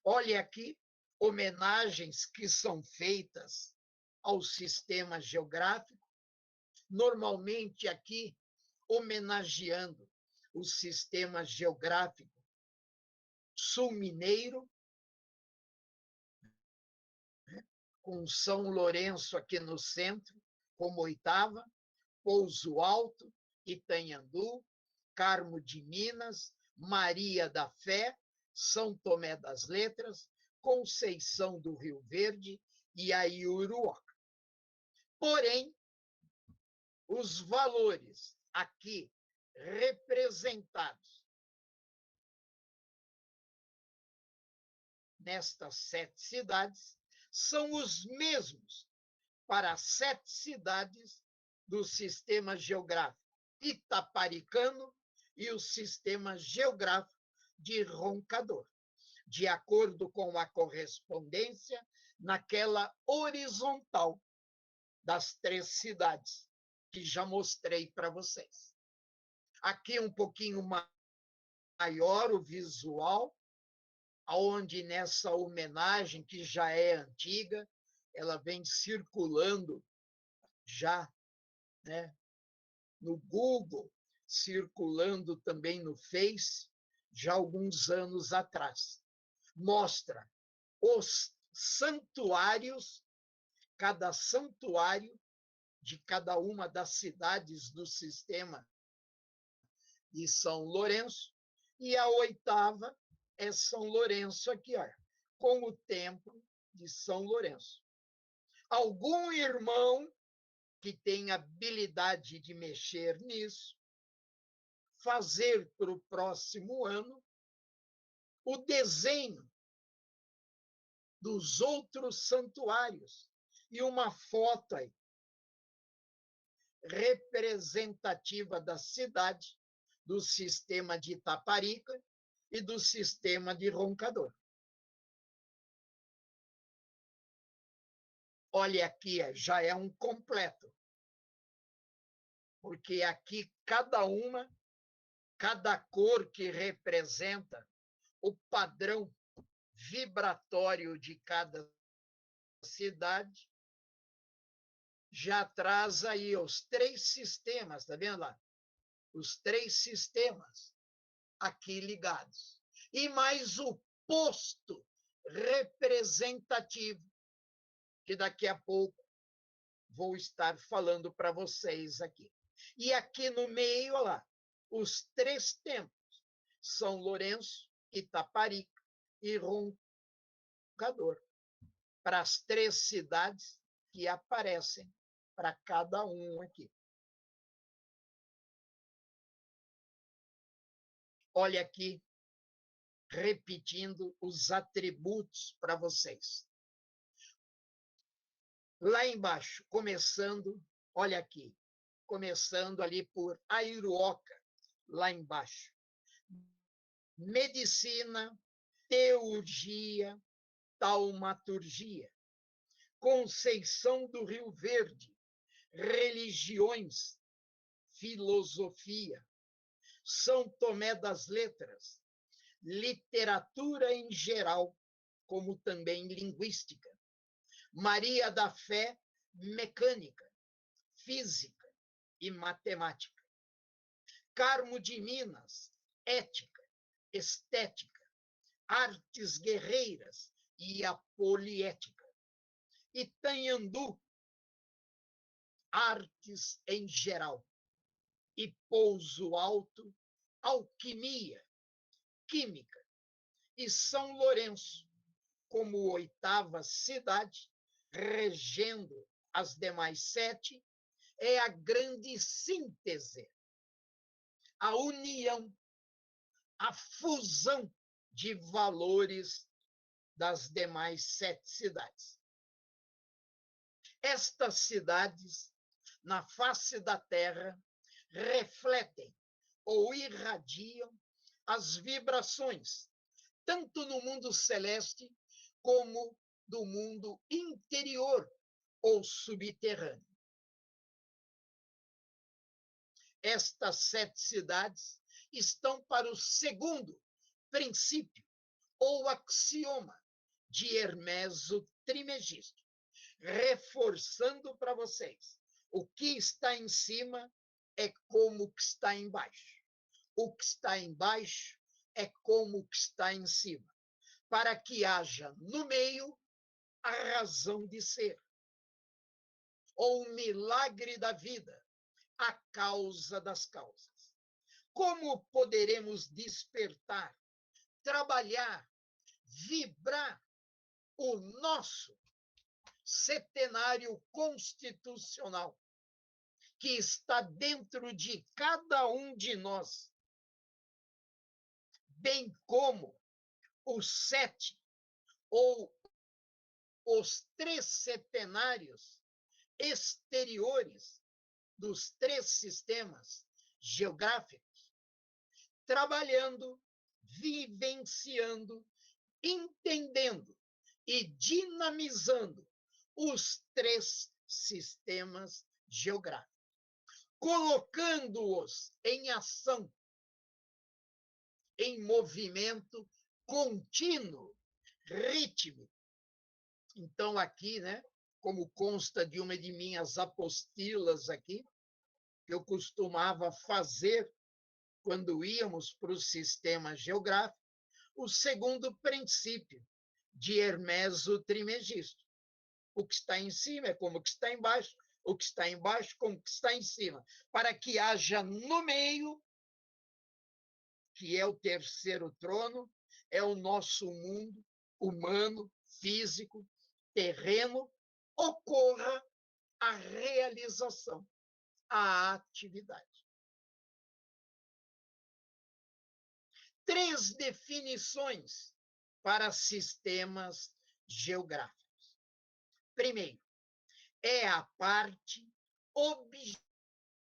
Olha aqui, homenagens que são feitas ao sistema geográfico, normalmente aqui homenageando o sistema geográfico sul-mineiro, com São Lourenço aqui no centro, como 8ª, Pouso Alto, Itanhandu, Carmo de Minas, Maria da Fé, São Tomé das Letras, Conceição do Rio Verde e a Iuruoca. Porém, os valores aqui representados nestas 7 cidades são os mesmos para as 7 cidades do sistema geográfico itaparicano e o sistema geográfico de Roncador, de acordo com a correspondência naquela horizontal das 3 cidades que já mostrei para vocês. Aqui um pouquinho maior o visual, onde nessa homenagem, que já é antiga, ela vem circulando já, né, no Google, circulando também no Face, já há alguns anos atrás. Mostra os santuários, cada santuário de cada uma das cidades do sistema de São Lourenço, e a 8ª é São Lourenço aqui, olha, com o templo de São Lourenço. Algum irmão que tem habilidade de mexer nisso, fazer para o próximo ano o desenho dos outros santuários e uma foto aí representativa da cidade, do sistema de Itaparica e do sistema de Roncador. Olha aqui, já é um completo. Porque aqui cada cor que representa o padrão vibratório de cada cidade, já traz aí os 3 sistemas, tá vendo lá? Os 3 sistemas aqui ligados. E mais o posto representativo, que daqui a pouco vou estar falando para vocês aqui. E aqui no meio, olha lá, os 3 templos, São Lourenço, Itaparica e Roncador, para as 3 cidades que aparecem para cada um aqui. Olha aqui, repetindo os atributos para vocês. Lá embaixo, começando, olha aqui, começando ali por Aiuruoca, lá embaixo. Medicina, teurgia, taumaturgia. Conceição do Rio Verde, religiões, filosofia. São Tomé das Letras, literatura em geral, como também linguística. Maria da Fé, mecânica, física e matemática. Carmo de Minas, ética, estética, artes guerreiras e a poliética. Itanhandu, artes em geral. e Pouso Alto, alquimia, química, e São Lourenço, como oitava cidade, regendo as demais 7, é a grande síntese, a união, a fusão de valores das demais 7 cidades. Estas cidades, na face da Terra, refletem ou irradiam as vibrações, tanto no mundo celeste como do mundo interior ou subterrâneo. Estas 7 cidades estão para o segundo princípio ou axioma de Hermes o Trimegisto, reforçando para vocês: o que está em cima é como o que está embaixo. O que está embaixo é como o que está em cima, para que haja no meio a razão de ser, ou o milagre da vida, a causa das causas. Como poderemos despertar, trabalhar, vibrar o nosso setenário constitucional, que está dentro de cada um de nós, bem como os 7 ou os 3 setenários exteriores dos 3 sistemas geográficos, trabalhando, vivenciando, entendendo e dinamizando os 3 sistemas geográficos, colocando-os em ação, em movimento contínuo, rítmico. Então, aqui, né, como consta de uma de minhas apostilas aqui, que eu costumava fazer quando íamos para o sistema geográfico, o segundo princípio de Hermes o Trimegisto. O que está em cima é como o que está embaixo, o que está embaixo como o que está em cima, para que haja no meio, que é o terceiro trono, é o nosso mundo humano, físico, terreno, ocorra a realização, a atividade. 3 definições para sistemas geográficos. Primeiro, é a parte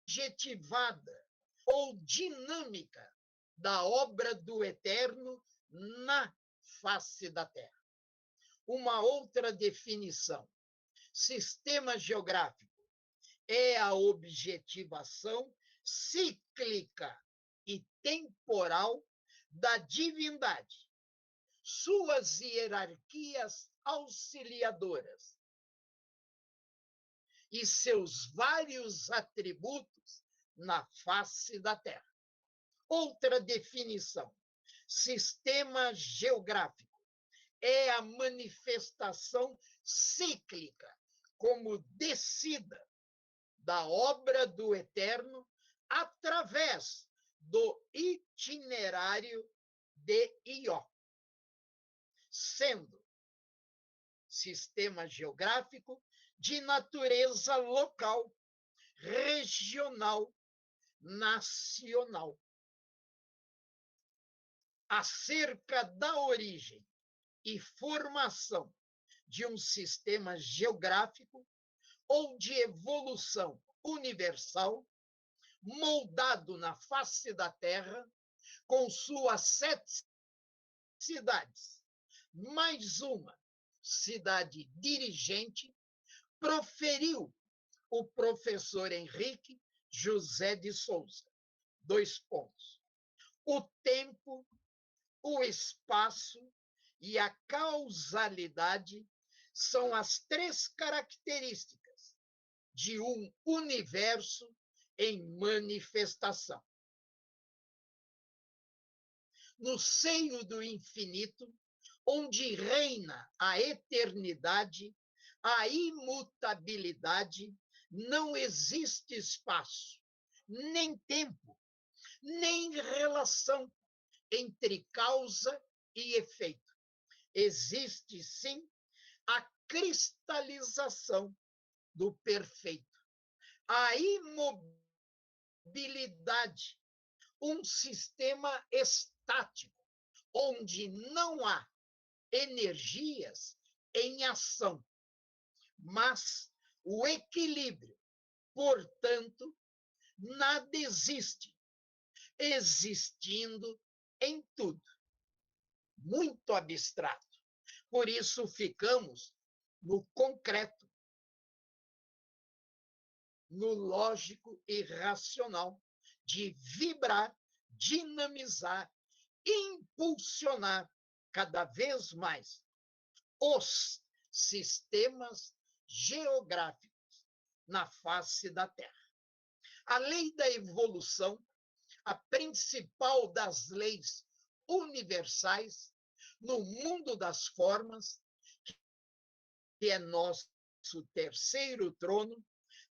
objetivada ou dinâmica da obra do Eterno na face da Terra. Uma outra definição: sistema geográfico é a objetivação cíclica e temporal da divindade, suas hierarquias auxiliadoras e seus vários atributos na face da Terra. Outra definição: sistema geográfico é a manifestação cíclica como descida da obra do Eterno através do itinerário de Ió, sendo sistema geográfico de natureza local, regional, nacional. Acerca da origem e formação de um sistema geográfico ou de evolução universal, moldado na face da Terra, com suas 7 cidades, mais uma cidade dirigente, proferiu o professor Henrique José de Souza. 2 pontos. O tempo, o espaço e a causalidade são as 3 características de um universo em manifestação. No seio do infinito, onde reina a eternidade, a imutabilidade, não existe espaço, nem tempo, nem relação entre causa e efeito. Existe, sim, a cristalização do perfeito, a imobilidade, um sistema estático, onde não há energias em ação, mas o equilíbrio. Portanto, nada existe, existindo em tudo. Muito abstrato. Por isso ficamos no concreto, no lógico e racional, de vibrar, dinamizar, impulsionar cada vez mais os sistemas geográficos na face da Terra. A lei da evolução, a principal das leis universais no mundo das formas, que é nosso terceiro trono,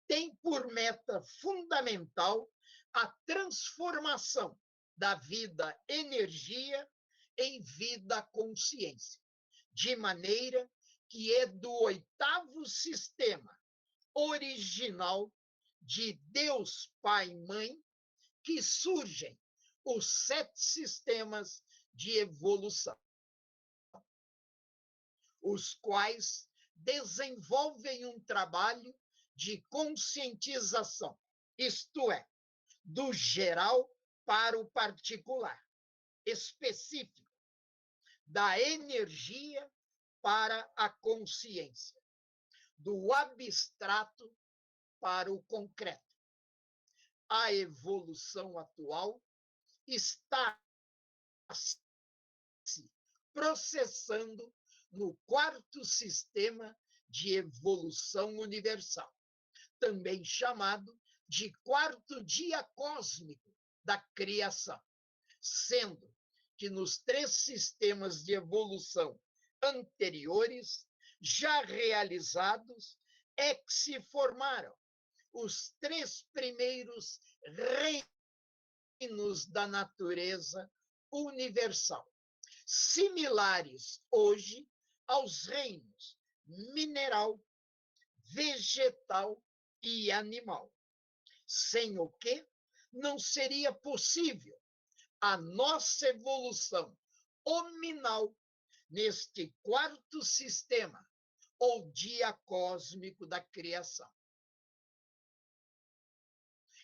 tem por meta fundamental a transformação da vida energia em vida consciência, de maneira que é do oitavo sistema original de Deus Pai e Mãe que surgem os 7 sistemas de evolução, os quais desenvolvem um trabalho de conscientização, isto é, do geral para o particular, específico, da energia para a consciência, do abstrato para o concreto. A evolução atual está se processando no 4º sistema de evolução universal, também chamado de 4º dia cósmico da criação, sendo que nos 3 sistemas de evolução anteriores, já realizados, é que se formaram os 3 primeiros reinos da natureza universal, similares hoje aos reinos mineral, vegetal e animal, sem o que não seria possível a nossa evolução hominal neste 4º sistema, ou dia cósmico da criação.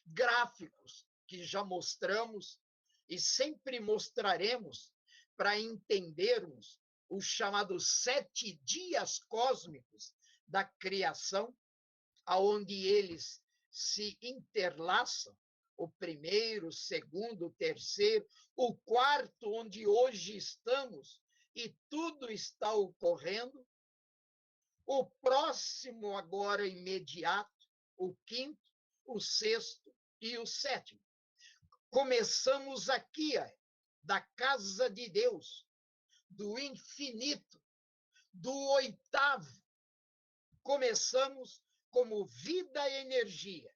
Gráficos que já mostramos e sempre mostraremos para entendermos os chamados 7 dias cósmicos da criação, aonde eles se interlaçam, o primeiro, o segundo, o terceiro, o 4º, onde hoje estamos, e tudo está ocorrendo. O próximo, agora imediato, o 5º, o 6º e o 7º. Começamos aqui, da casa de Deus, do infinito, do 8º. Começamos como vida e energia.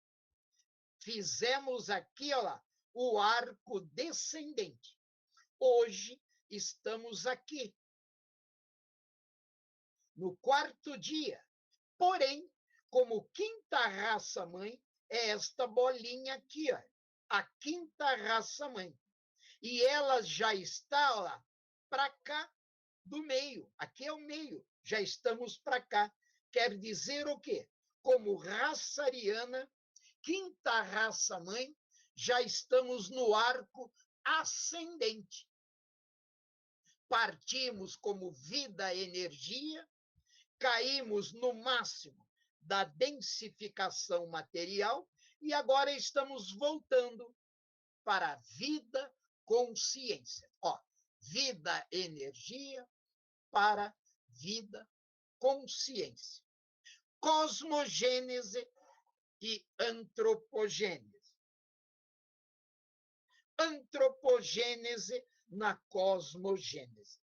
Fizemos aqui, o arco descendente. Hoje estamos aqui, no 4º dia. Porém, como 5ª raça-mãe, é esta bolinha aqui, a 5ª raça-mãe. E ela já está para cá do meio. Aqui é o meio. Já estamos para cá. Quer dizer o quê? Como raça ariana, 5ª raça-mãe, já estamos no arco ascendente. Partimos como vida-energia, caímos no máximo da densificação material e agora estamos voltando para a vida-consciência. Vida-energia para vida-consciência. Cosmogênese e antropogênese. Antropogênese na cosmogênese.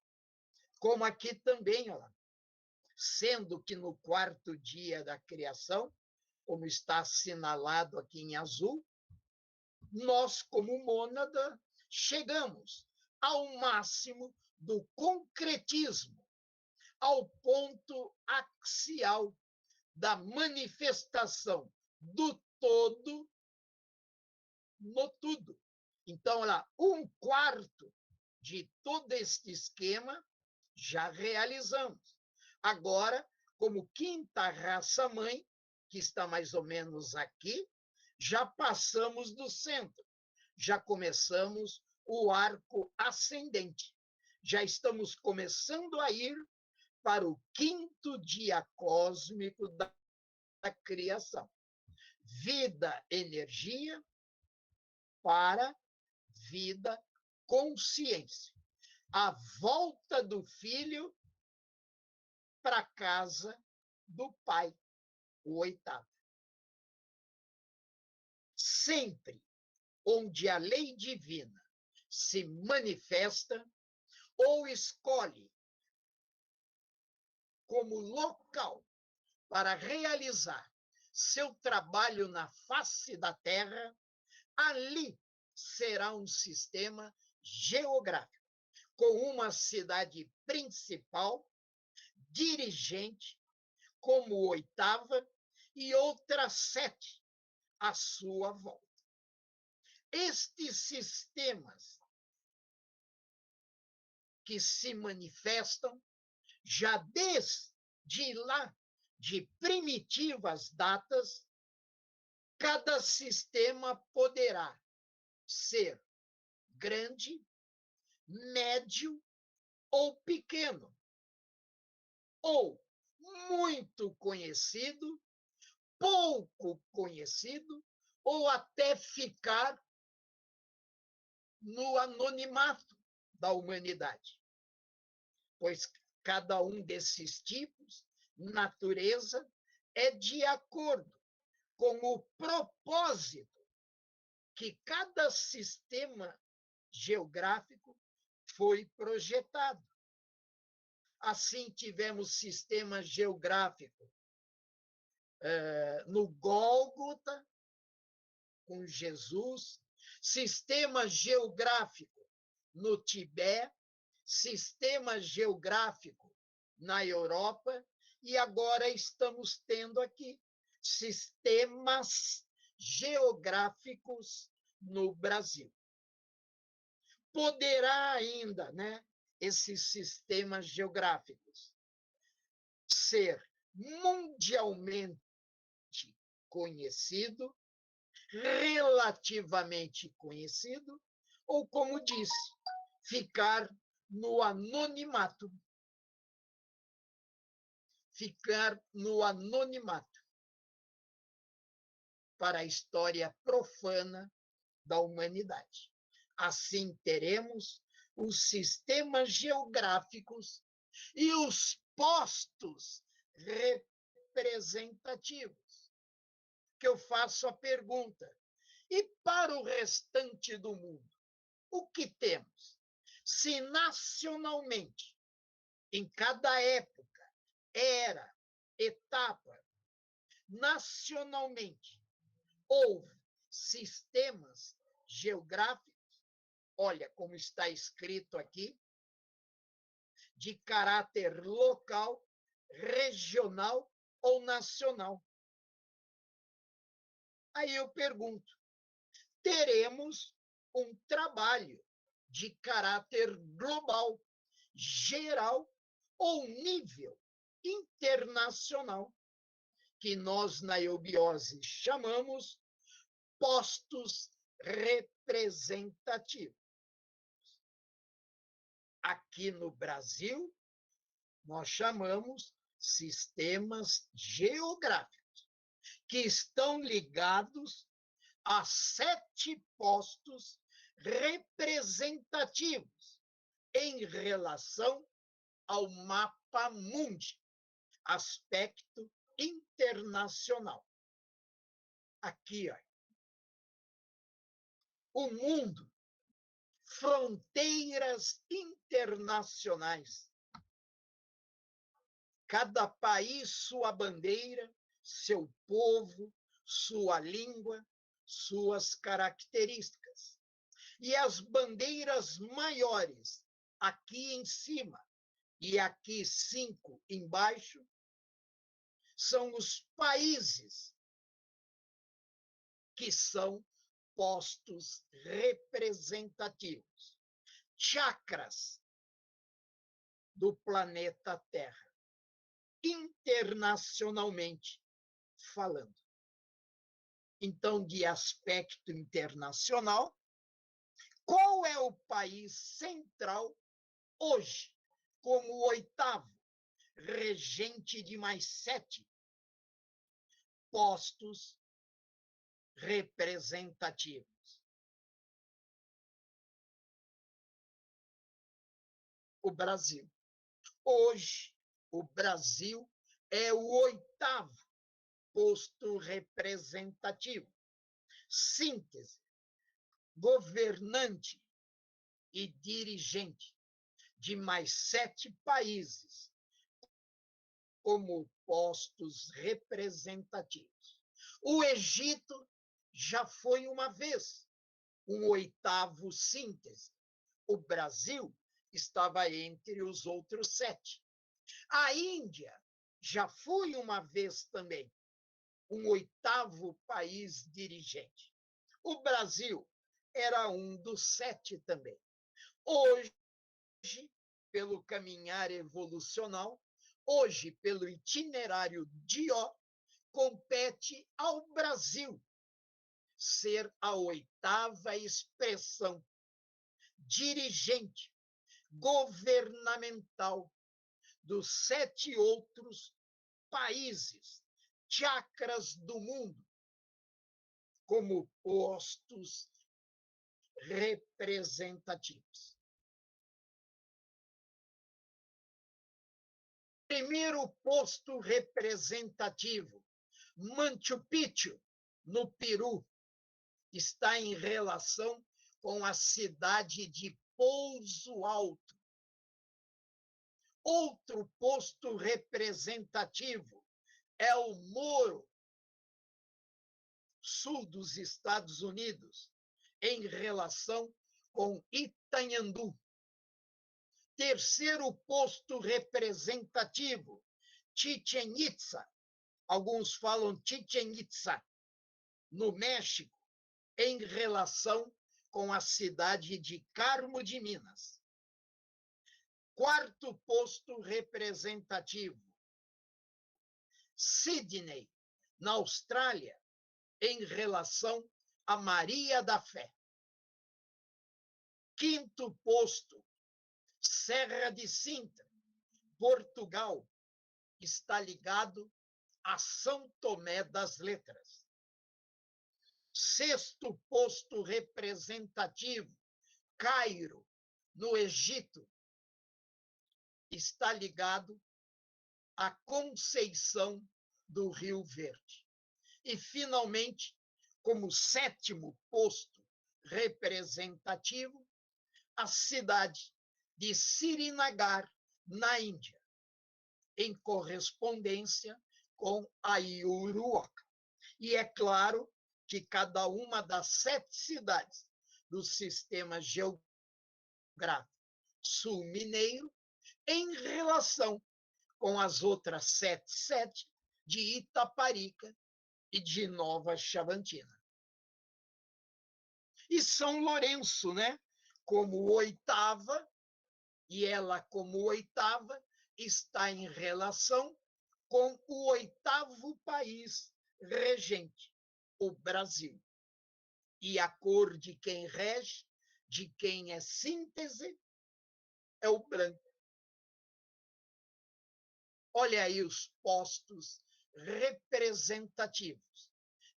Como aqui também, sendo que no 4º dia da criação, como está assinalado aqui em azul, nós, como mônada, chegamos ao máximo do concretismo, ao ponto axial da manifestação do todo no tudo. Então, olha, 1/4 de todo este esquema já realizamos. Agora, como quinta raça-mãe, que está mais ou menos aqui, já passamos do centro, já começamos o arco ascendente, já estamos começando a ir para o 5º dia cósmico da criação. Vida, energia, para vida, consciência. A volta do filho para a casa do pai, o 8º. Sempre onde a lei divina se manifesta ou escolhe como local para realizar seu trabalho na face da Terra, ali será um sistema geográfico, com uma cidade principal, dirigente, como 8ª, e outras 7 à sua volta. Estes sistemas que se manifestam já desde lá, de primitivas datas, cada sistema poderá ser grande, médio ou pequeno, ou muito conhecido, pouco conhecido, ou até ficar no anonimato da humanidade. Pois cada um desses tipos, natureza, é de acordo com o propósito que cada sistema geográfico foi projetado. Assim, tivemos sistema geográfico no Gólgota, com Jesus, sistema geográfico no Tibete, sistema geográfico na Europa, e agora estamos tendo aqui sistemas geográficos no Brasil. Poderá ainda, esses sistemas geográficos ser mundialmente conhecido, relativamente conhecido, ou, como disse, ficar no anonimato. Ficar no anonimato para a história profana da humanidade. Assim teremos os sistemas geográficos e os postos representativos. Que eu faço a pergunta: e para o restante do mundo, o que temos? Se nacionalmente, em cada época, era, etapa, nacionalmente, houve sistemas geográficos, olha como está escrito aqui, de caráter local, regional ou nacional. Aí eu pergunto, teremos um trabalho de caráter global, geral ou nível internacional, que nós na eubiose chamamos postos representativos. Aqui no Brasil, nós chamamos sistemas geográficos, que estão ligados a 7 postos representativos em relação ao mapa mundi, aspecto internacional. Aqui, ó, o mundo, fronteiras internacionais. Cada país, sua bandeira, seu povo, sua língua, suas características. E as bandeiras maiores, aqui em cima e aqui 5 embaixo, são os países que são postos representativos, chakras do planeta Terra, internacionalmente falando. Então, de aspecto internacional, qual é o país central hoje, como o 8º, regente de mais 7 postos representativos? O Brasil. Hoje, o Brasil é o 8º posto representativo. Síntese, governante e dirigente de mais 7 países como postos representativos. O Egito já foi uma vez um 8º síntese. O Brasil estava entre os outros 7. A Índia já foi uma vez também um 8º país dirigente. O Brasil era um dos 7 também. Hoje, pelo caminhar evolucional, hoje, pelo itinerário de Ó, compete ao Brasil ser a 8ª expressão dirigente, governamental dos 7 outros países, chakras do mundo, como postos representativos. Primeiro posto representativo, Machu Picchu, no Peru, está em relação com a cidade de Pouso Alto. Outro posto representativo é o Moro, sul dos Estados Unidos, em relação com Itanhandu. Terceiro posto representativo, Chichén Itzá, alguns falam Chichén Itzá, no México, em relação com a cidade de Carmo de Minas. Quarto posto representativo, Sydney, na Austrália, em relação a Maria da Fé. Quinto posto, Serra de Sintra, Portugal, está ligado a São Tomé das Letras. Sexto posto representativo, Cairo, no Egito, está ligado à Conceição do Rio Verde. E, finalmente, como 7º posto representativo, a cidade de Srinagar, na Índia, em correspondência com a Iuruoca. E é claro que cada uma das 7 cidades do sistema geográfico sul mineiro, em relação com as outras 7 de Itaparica e de Nova Chavantina. E São Lourenço, né? Como 8ª, e ela como 8ª, está em relação com o 8º país regente, o Brasil. E a cor de quem rege, de quem é síntese, é o branco. Olha aí os postos representativos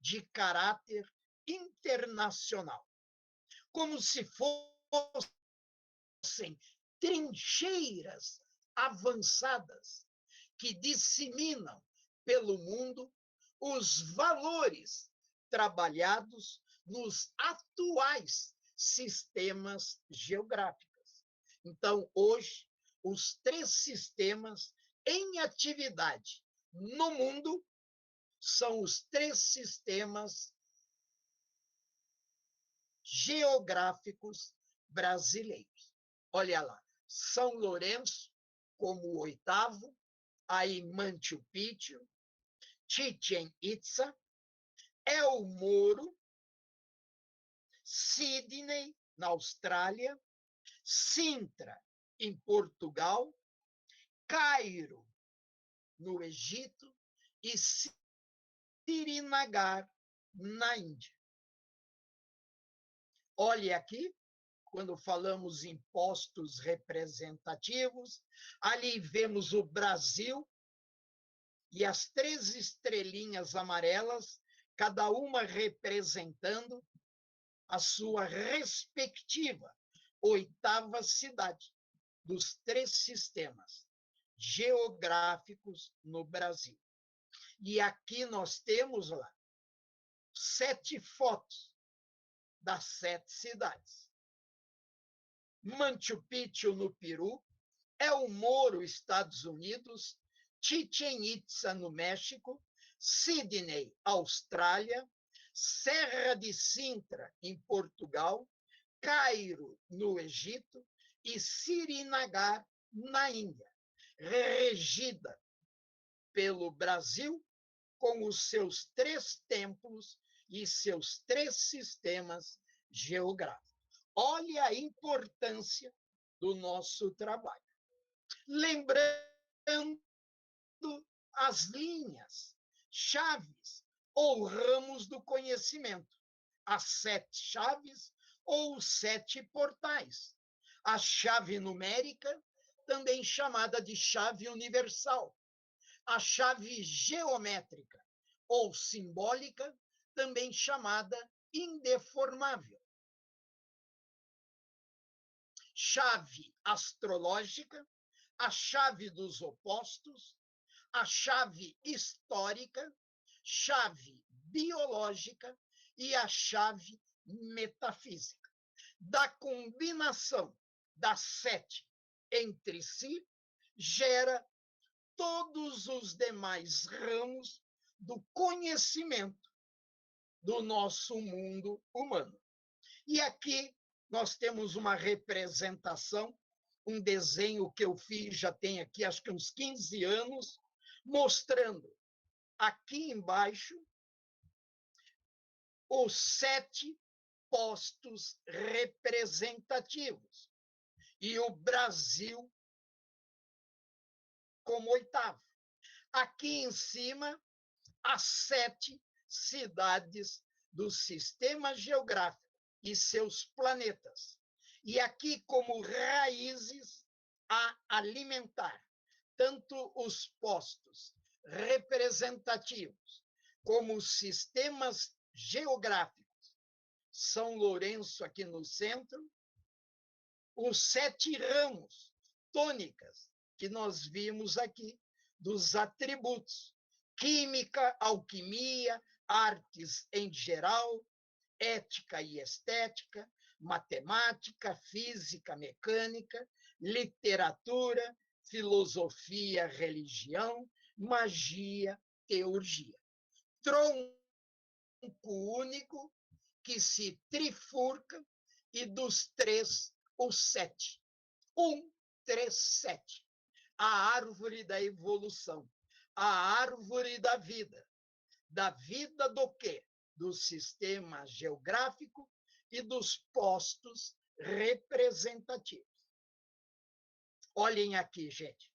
de caráter internacional, como se fossem trincheiras avançadas que disseminam pelo mundo os valores trabalhados nos atuais sistemas geográficos. Então, hoje, os 3 sistemas em atividade no mundo são os 3 sistemas geográficos brasileiros. Olha lá, São Lourenço como o oitavo, aí Machu Picchu, Chichén Itzá, El Moro, Sydney, na Austrália, Sintra, em Portugal, Cairo, no Egito, e Srinagar, na Índia. Olhe aqui, quando falamos em postos representativos, ali vemos o Brasil e as 3 estrelinhas amarelas, cada uma representando a sua respectiva 8ª cidade dos 3 sistemas geográficos no Brasil. E aqui nós temos lá 7 fotos das 7 cidades. Machu Picchu, no Peru, El Moro, Estados Unidos, Chichén Itzá, no México, Sydney, Austrália, Serra de Sintra, em Portugal, Cairo, no Egito, e Srinagar, na Índia, regida pelo Brasil com os seus 3 templos e seus 3 sistemas geográficos. Olha a importância do nosso trabalho. Lembrando as linhas, chaves ou ramos do conhecimento, as 7 chaves ou os 7 portais. A chave numérica, também chamada de chave universal. A chave geométrica ou simbólica, também chamada indeformável. Chave astrológica, a chave dos opostos, a chave histórica, chave biológica e a chave metafísica. Da combinação das 7 entre si, gera todos os demais ramos do conhecimento do nosso mundo humano. E aqui nós temos uma representação, um desenho que eu fiz já tem aqui, acho que uns 15 anos, mostrando aqui embaixo os 7 postos representativos e o Brasil como 8º. Aqui em cima, as 7 cidades do sistema geográfico e seus planetas. E aqui, como raízes a alimentar, tanto os postos representativos como os sistemas geográficos. São Lourenço aqui no centro, os 7 ramos, tônicas, que nós vimos aqui, dos atributos: química, alquimia, artes em geral, ética e estética, matemática, física, mecânica, literatura, filosofia, religião, magia, teurgia. Tronco único que se trifurca e dos 3, os 7. 1, 3, 7. A árvore da evolução, a árvore da vida. Da vida do quê? Do sistema geográfico e dos postos representativos. Olhem aqui, gente.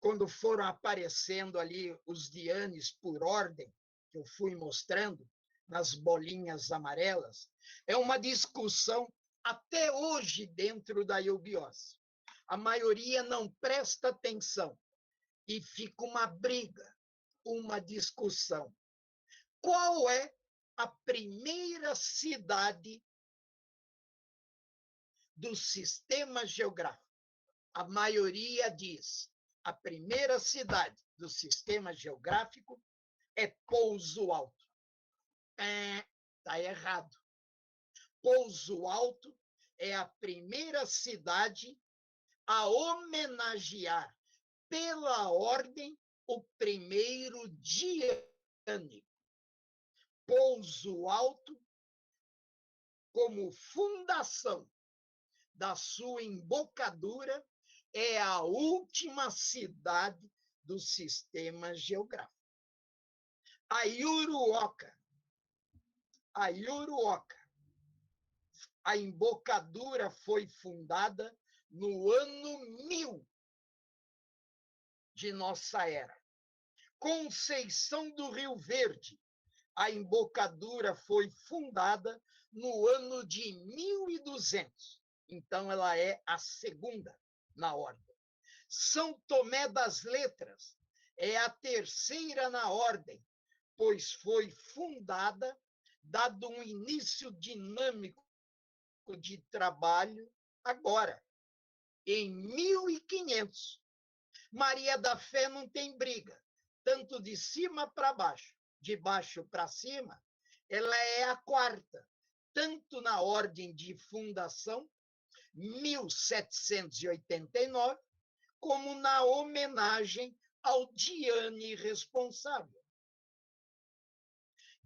Quando foram aparecendo ali os dianes por ordem, que eu fui mostrando nas bolinhas amarelas, é uma discussão até hoje dentro da eubiose. A maioria não presta atenção e fica uma briga, uma discussão. Qual é a primeira cidade do sistema geográfico? A maioria diz: a primeira cidade do sistema geográfico é Pouso Alto. Está errado. Pouso Alto é a primeira cidade a homenagear pela ordem o primeiro diânico. Pouso Alto como fundação da sua embocadura, é a última cidade do sistema geográfico. A Iuruoca, a embocadura foi fundada no ano 1000 de nossa era. Conceição do Rio Verde, a embocadura foi fundada no ano de 1200. Então, ela é a segunda na ordem. São Tomé das Letras é a terceira na ordem, pois foi fundada, dado um início dinâmico de trabalho agora, em 1500. Maria da Fé não tem briga, tanto de cima para baixo, de baixo para cima, ela é a quarta, tanto na ordem de fundação, 1789, como na homenagem ao Diane responsável.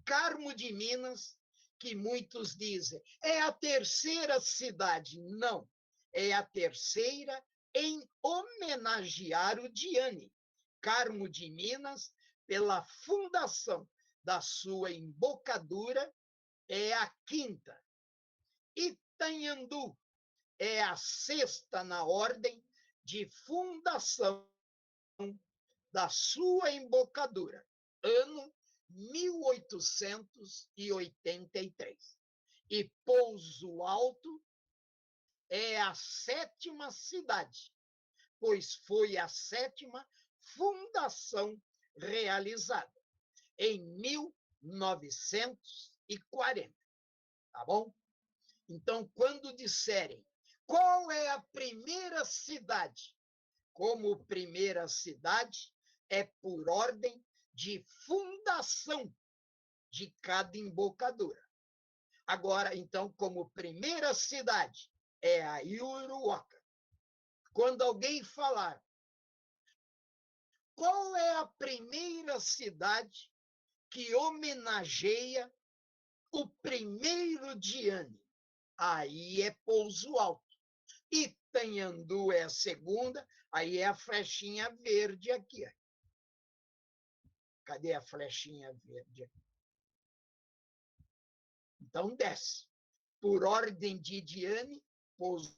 Carmo de Minas, que muitos dizem, é a terceira cidade. Não, é a terceira em homenagear o Diane. Carmo de Minas, pela fundação da sua embocadura, é a quinta. Itanhandu é a sexta na ordem de fundação da sua embocadura, ano 1883. E Pouso Alto é a sétima cidade, pois foi a sétima fundação realizada em 1940. Tá bom? Então, quando disserem qual é a primeira cidade, como primeira cidade, é por ordem de fundação de cada embocadura. Agora, então, como primeira cidade, é a Iuruoca. Quando alguém falar qual é a primeira cidade que homenageia o primeiro Diane, aí é Pouso Alto. Itanhandu é a segunda, aí é a flechinha verde aqui. Cadê a flechinha verde aqui? Então, desce. Por ordem de Diane, Pouso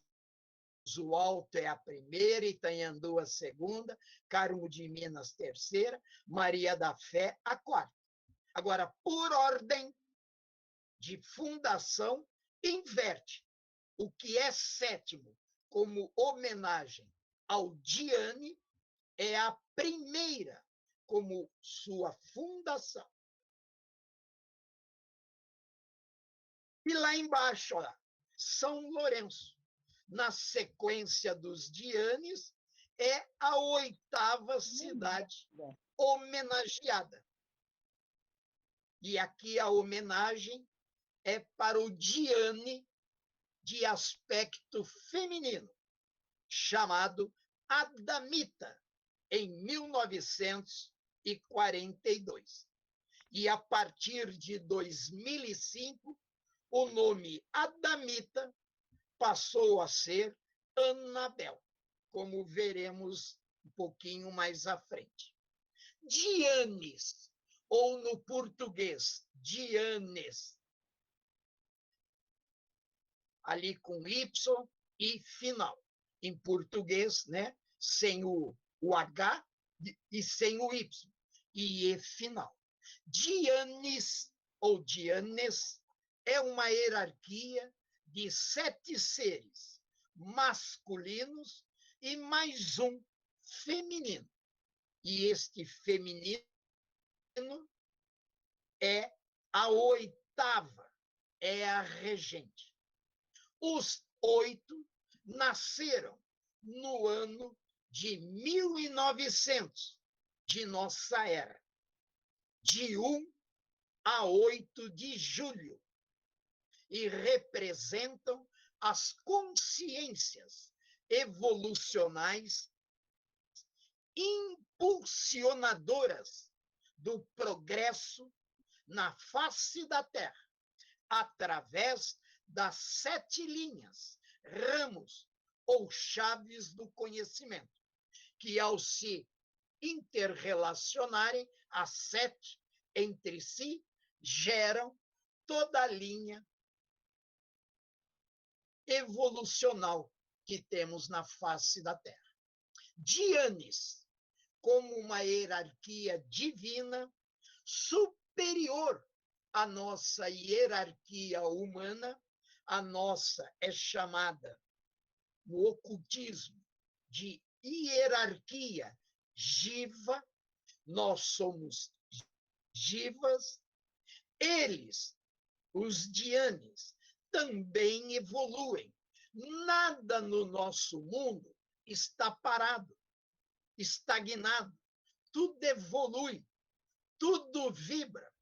Alto é a primeira, Itanhandu a segunda, Carmo de Minas terceira, Maria da Fé a quarta. Agora, por ordem de fundação, inverte. O que é sétimo, como homenagem ao Diane, é a primeira como sua fundação. E lá embaixo, ó, São Lourenço, na sequência dos Dianes, é a oitava cidade homenageada. E aqui a homenagem é para o Diane de aspecto feminino, chamado Adamita, em 1942. E a partir de 2005, o nome Adamita passou a ser Anabel, como veremos um pouquinho mais à frente. Dianes, ou no português, Dianes, ali com Y e final. Em português, né? Sem o H e sem o Y. E E final. Dianes, ou Dianes, é uma hierarquia de 7 seres masculinos e mais um feminino. E este feminino é a oitava, é a regente. Os 8 nasceram no ano de 1900 de nossa era, de 1 a 8 de julho, e representam as consciências evolucionais impulsionadoras do progresso na face da Terra, através das 7 linhas, ramos ou chaves do conhecimento, que ao se interrelacionarem as 7 entre si, geram toda a linha evolucional que temos na face da Terra. Dhyanis, como uma hierarquia divina superior à nossa hierarquia humana, a nossa é chamada, no ocultismo, de hierarquia jiva, nós somos jivas, eles, os dhyanis, também evoluem. Nada no nosso mundo está parado, estagnado. Tudo evolui, tudo vibra,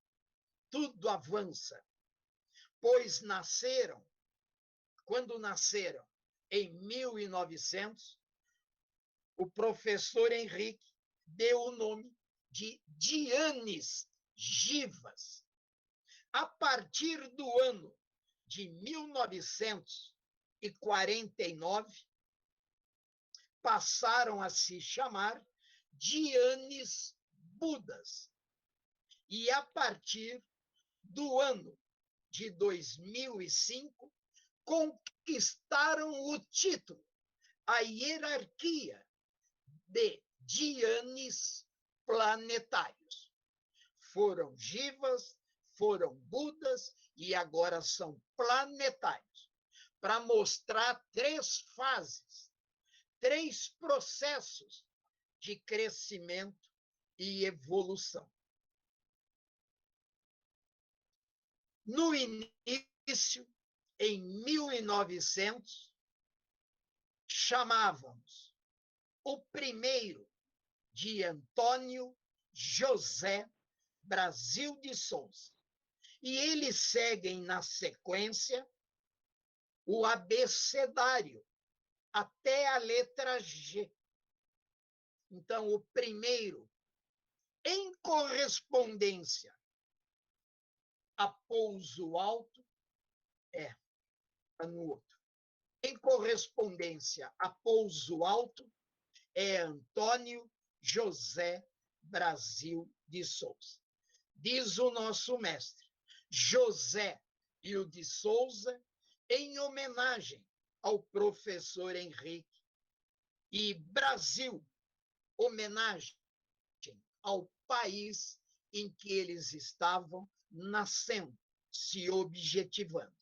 tudo avança. Pois quando nasceram em 1900, o professor Henrique deu o nome de dhyanis jivas. A partir do ano de 1949, passaram a se chamar dhyanis budas. E a partir do ano de 2005, conquistaram o título, a hierarquia de dhyanis planetários. Foram jivas, foram budas e agora são planetários, para mostrar 3 fases, 3 processos de crescimento e evolução. No início, em 1900, chamávamos o primeiro de Antônio José Brasil de Souza. E eles seguem na sequência o abecedário até a letra G. Então, o primeiro, em correspondência a Pouso Alto, no outro. Em correspondência a Pouso Alto, é Antônio José Brasil de Souza. Diz o nosso mestre, José e o de Souza, em homenagem ao professor Henrique, e Brasil, homenagem ao país em que eles estavam nascendo, se objetivando.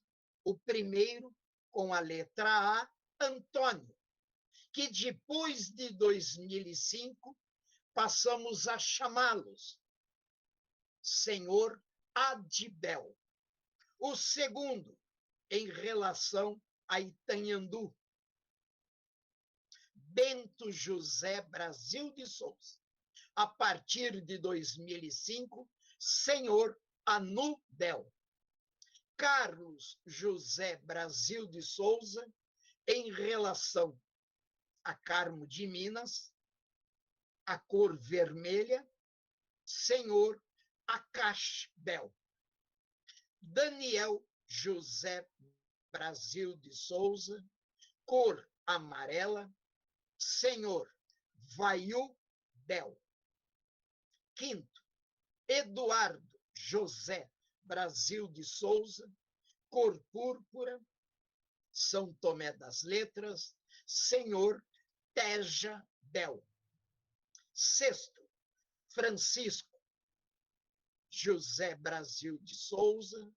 O primeiro, com a letra A, Antônio, que depois de 2005 passamos a chamá-los Senhor Adibel. O segundo, em relação a Itanhandu, Bento José Brasil de Souza. A partir de 2005, Senhor Anubel. Carlos José Brasil de Souza, em relação a Carmo de Minas, a cor vermelha, Senhor Acashbel. Daniel José Brasil de Souza, cor amarela, Senhor Vaiu Bel. Quinto, Eduardo José Brasil de Souza, cor púrpura, São Tomé das Letras, Senhor Teja Bel. Sexto, Francisco José Brasil de Souza,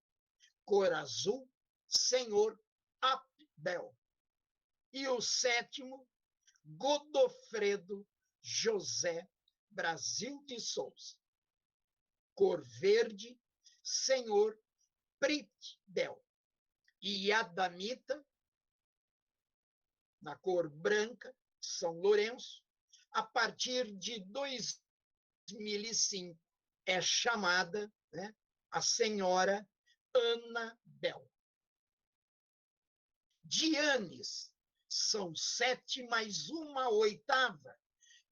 cor azul, Senhor Apbel. E o sétimo, Godofredo José Brasil de Souza, cor verde, Senhor Pritbel. E Adamita, na cor branca, São Lourenço, a partir de 2005, é chamada, a senhora Anabel. Dhyanis são 7 mais 1/8,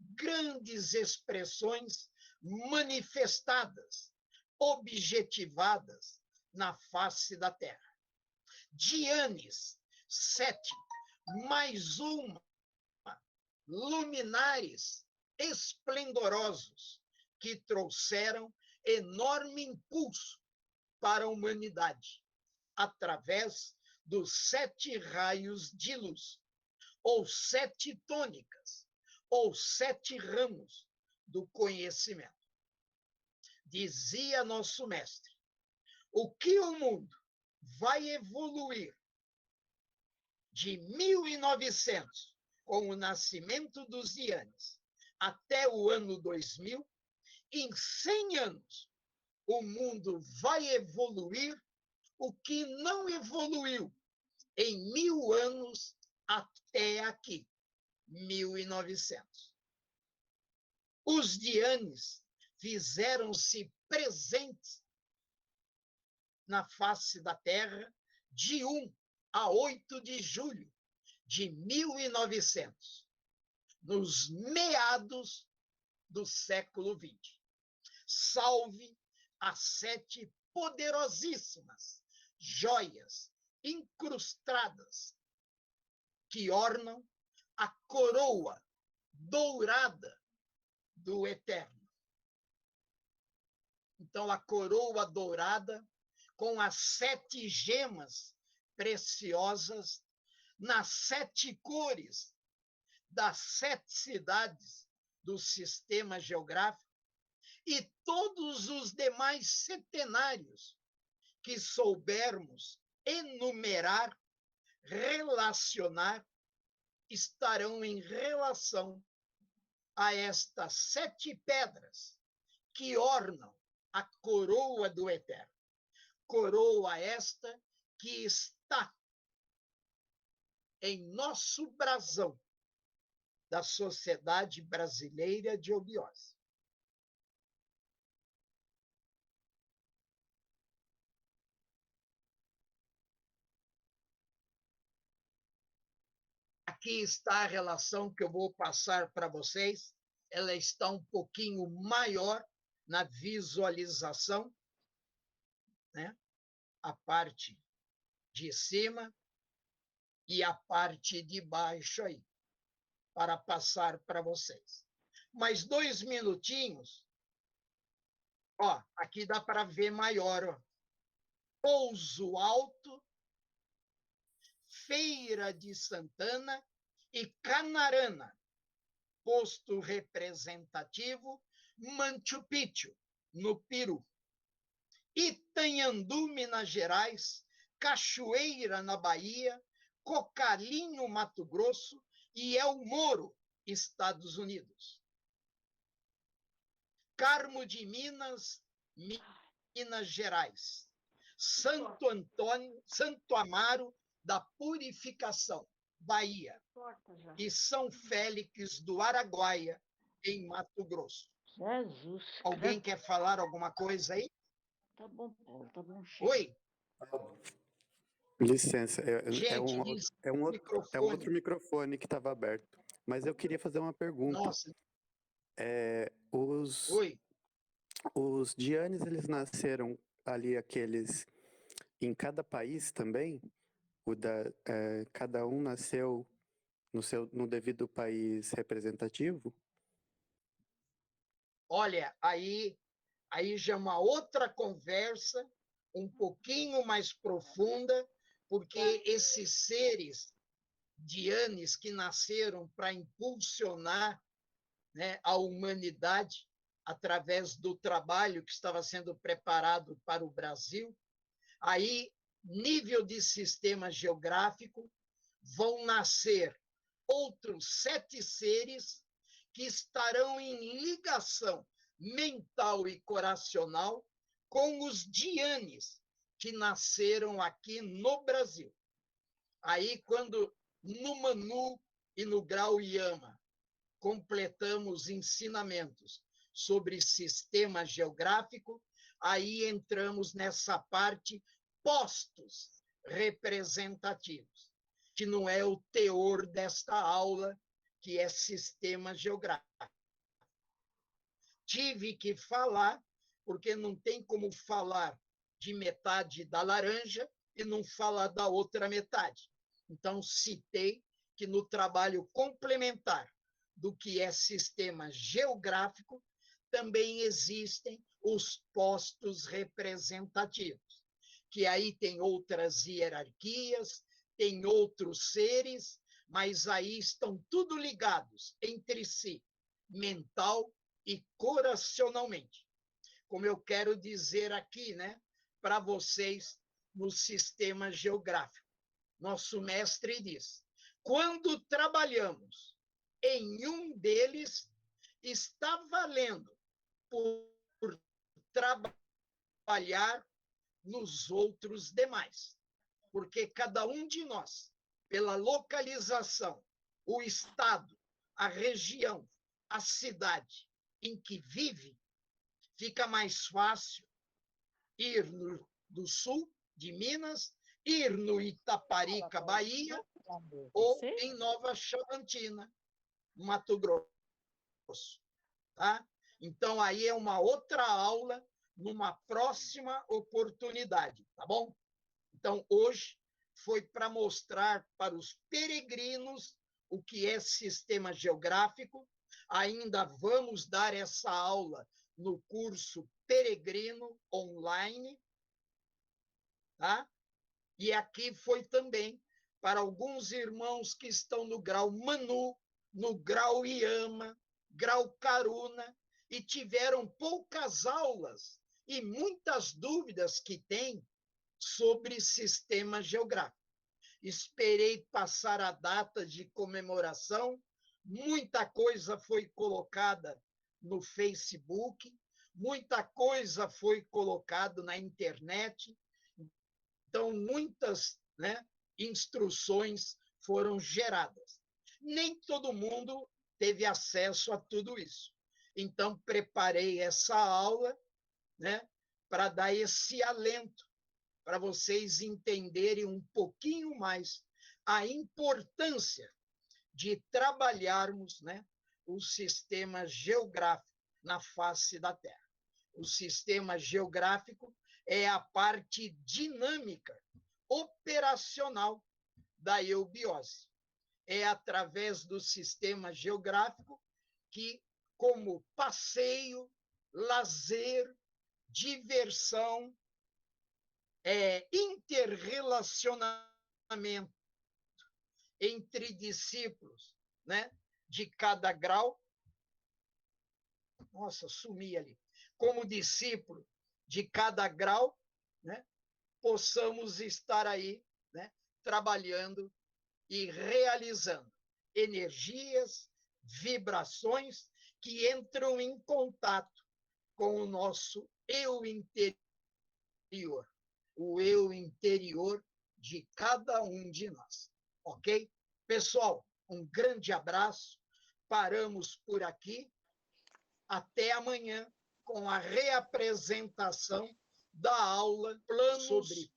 grandes expressões manifestadas, objetivadas na face da Terra. Dianes, 7, mais uma, luminares esplendorosos que trouxeram enorme impulso para a humanidade através dos 7 raios de luz, ou 7 tônicas, ou 7 ramos do conhecimento. Dizia nosso mestre, o que o mundo vai evoluir de 1900, com o nascimento dos Dianes, até o ano 2000, em 100 anos, o mundo vai evoluir o que não evoluiu em 1000 anos até aqui, 1900. Os Dianes fizeram-se presentes na face da Terra de 1 a 8 de julho de 1900, nos meados do século XX. Salve as 7 poderosíssimas joias incrustadas que ornam a coroa dourada do Eterno. Então, a coroa dourada, com as 7 gemas preciosas, nas 7 cores das 7 cidades do sistema geográfico, e todos os demais centenários que soubermos enumerar, relacionar, estarão em relação a estas 7 pedras que ornam a coroa do Eterno. Coroa esta que está em nosso brasão da Sociedade Brasileira de Obiose. Aqui está a relação que eu vou passar para vocês. Ela está um pouquinho maior na visualização, né? A parte de cima e a parte de baixo aí, para passar para vocês. Mais 2 minutinhos. Ó, aqui dá para ver maior, ó. Pouso Alto, Feira de Santana e Canarana, posto representativo, Machu Picchu, no Peru. Itanhandu, Minas Gerais, Cachoeira, na Bahia, Cocalinho, Mato Grosso e El Moro, Estados Unidos. Carmo de Minas, Minas Gerais. Santo Antônio, Santo Amaro da Purificação, Bahia. E São Félix do Araguaia, em Mato Grosso. Jesus. Alguém quer falar alguma coisa aí? Tá bom, Paulo, tá bom. Oi? Licença, Gente, é um outro microfone que estava aberto. Mas eu queria fazer uma pergunta. Nossa. Oi? Os Dianes, eles nasceram ali, aqueles, em cada país também? Cada um nasceu no devido país representativo? Olha, aí já é uma outra conversa, um pouquinho mais profunda, porque esses seres Dianes que nasceram para impulsionar, né, a humanidade através do trabalho que estava sendo preparado para o Brasil, aí, nível de sistema geográfico, vão nascer outros 7 seres que estarão em ligação mental e coracional com os Dianes que nasceram aqui no Brasil. Aí, quando no Manu e no Grau Yama completamos ensinamentos sobre sistema geográfico, aí entramos nessa parte postos representativos, que não é o teor desta aula, que é sistema geográfico. Tive que falar, porque não tem como falar de metade da laranja e não fala da outra metade. Então, citei que no trabalho complementar do que é sistema geográfico, também existem os postos representativos, que aí tem outras hierarquias, tem outros seres, mas aí estão tudo ligados entre si, mental e coracionalmente. Como eu quero dizer aqui, né, para vocês no sistema geográfico. Nosso mestre diz: quando trabalhamos em um deles, está valendo por trabalhar nos outros demais. Porque cada um de nós, pela localização, o estado, a região, a cidade em que vive, fica mais fácil ir do sul de Minas, ir no Itaparica, Bahia, ou em Nova Chavantina, Mato Grosso. Tá? Então, aí é uma outra aula numa próxima oportunidade, tá bom? Então, hoje foi para mostrar para os peregrinos o que é sistema geográfico. Ainda vamos dar essa aula no curso Peregrino Online, tá? E aqui foi também para alguns irmãos que estão no grau Manu, no grau Iama, grau Karuna, e tiveram poucas aulas e muitas dúvidas que têm sobre sistema geográfico. Esperei passar a data de comemoração, muita coisa foi colocada no Facebook, muita coisa foi colocada na internet, então muitas, né, instruções foram geradas. Nem todo mundo teve acesso a tudo isso. Então, preparei essa aula, né, para dar esse alento, para vocês entenderem um pouquinho mais a importância de trabalharmos, né, o sistema geográfico na face da Terra. O sistema geográfico é a parte dinâmica, operacional da eubiose. É através do sistema geográfico que, como passeio, lazer, diversão, interrelacionamento entre discípulos, né, de cada grau. Nossa, sumi ali. Como discípulo de cada grau, né, possamos estar aí, né, trabalhando e realizando energias, vibrações que entram em contato com o nosso eu interior, o eu interior de cada um de nós. Ok? Pessoal, um grande abraço. Paramos por aqui. Até amanhã com a reapresentação da aula planos sobre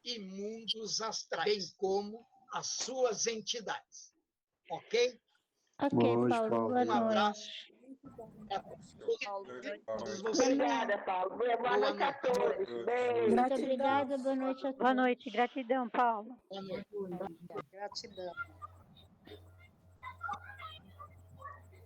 e mundos astrais, bem como as suas entidades. Ok? Ok, Paulo. Boa noite. Todos vocês. Obrigada, Paulo. Boa noite a todos. Beijo. Muito obrigada. Boa noite a todos. Boa noite. Gratidão, Paulo. Boa noite. Gratidão.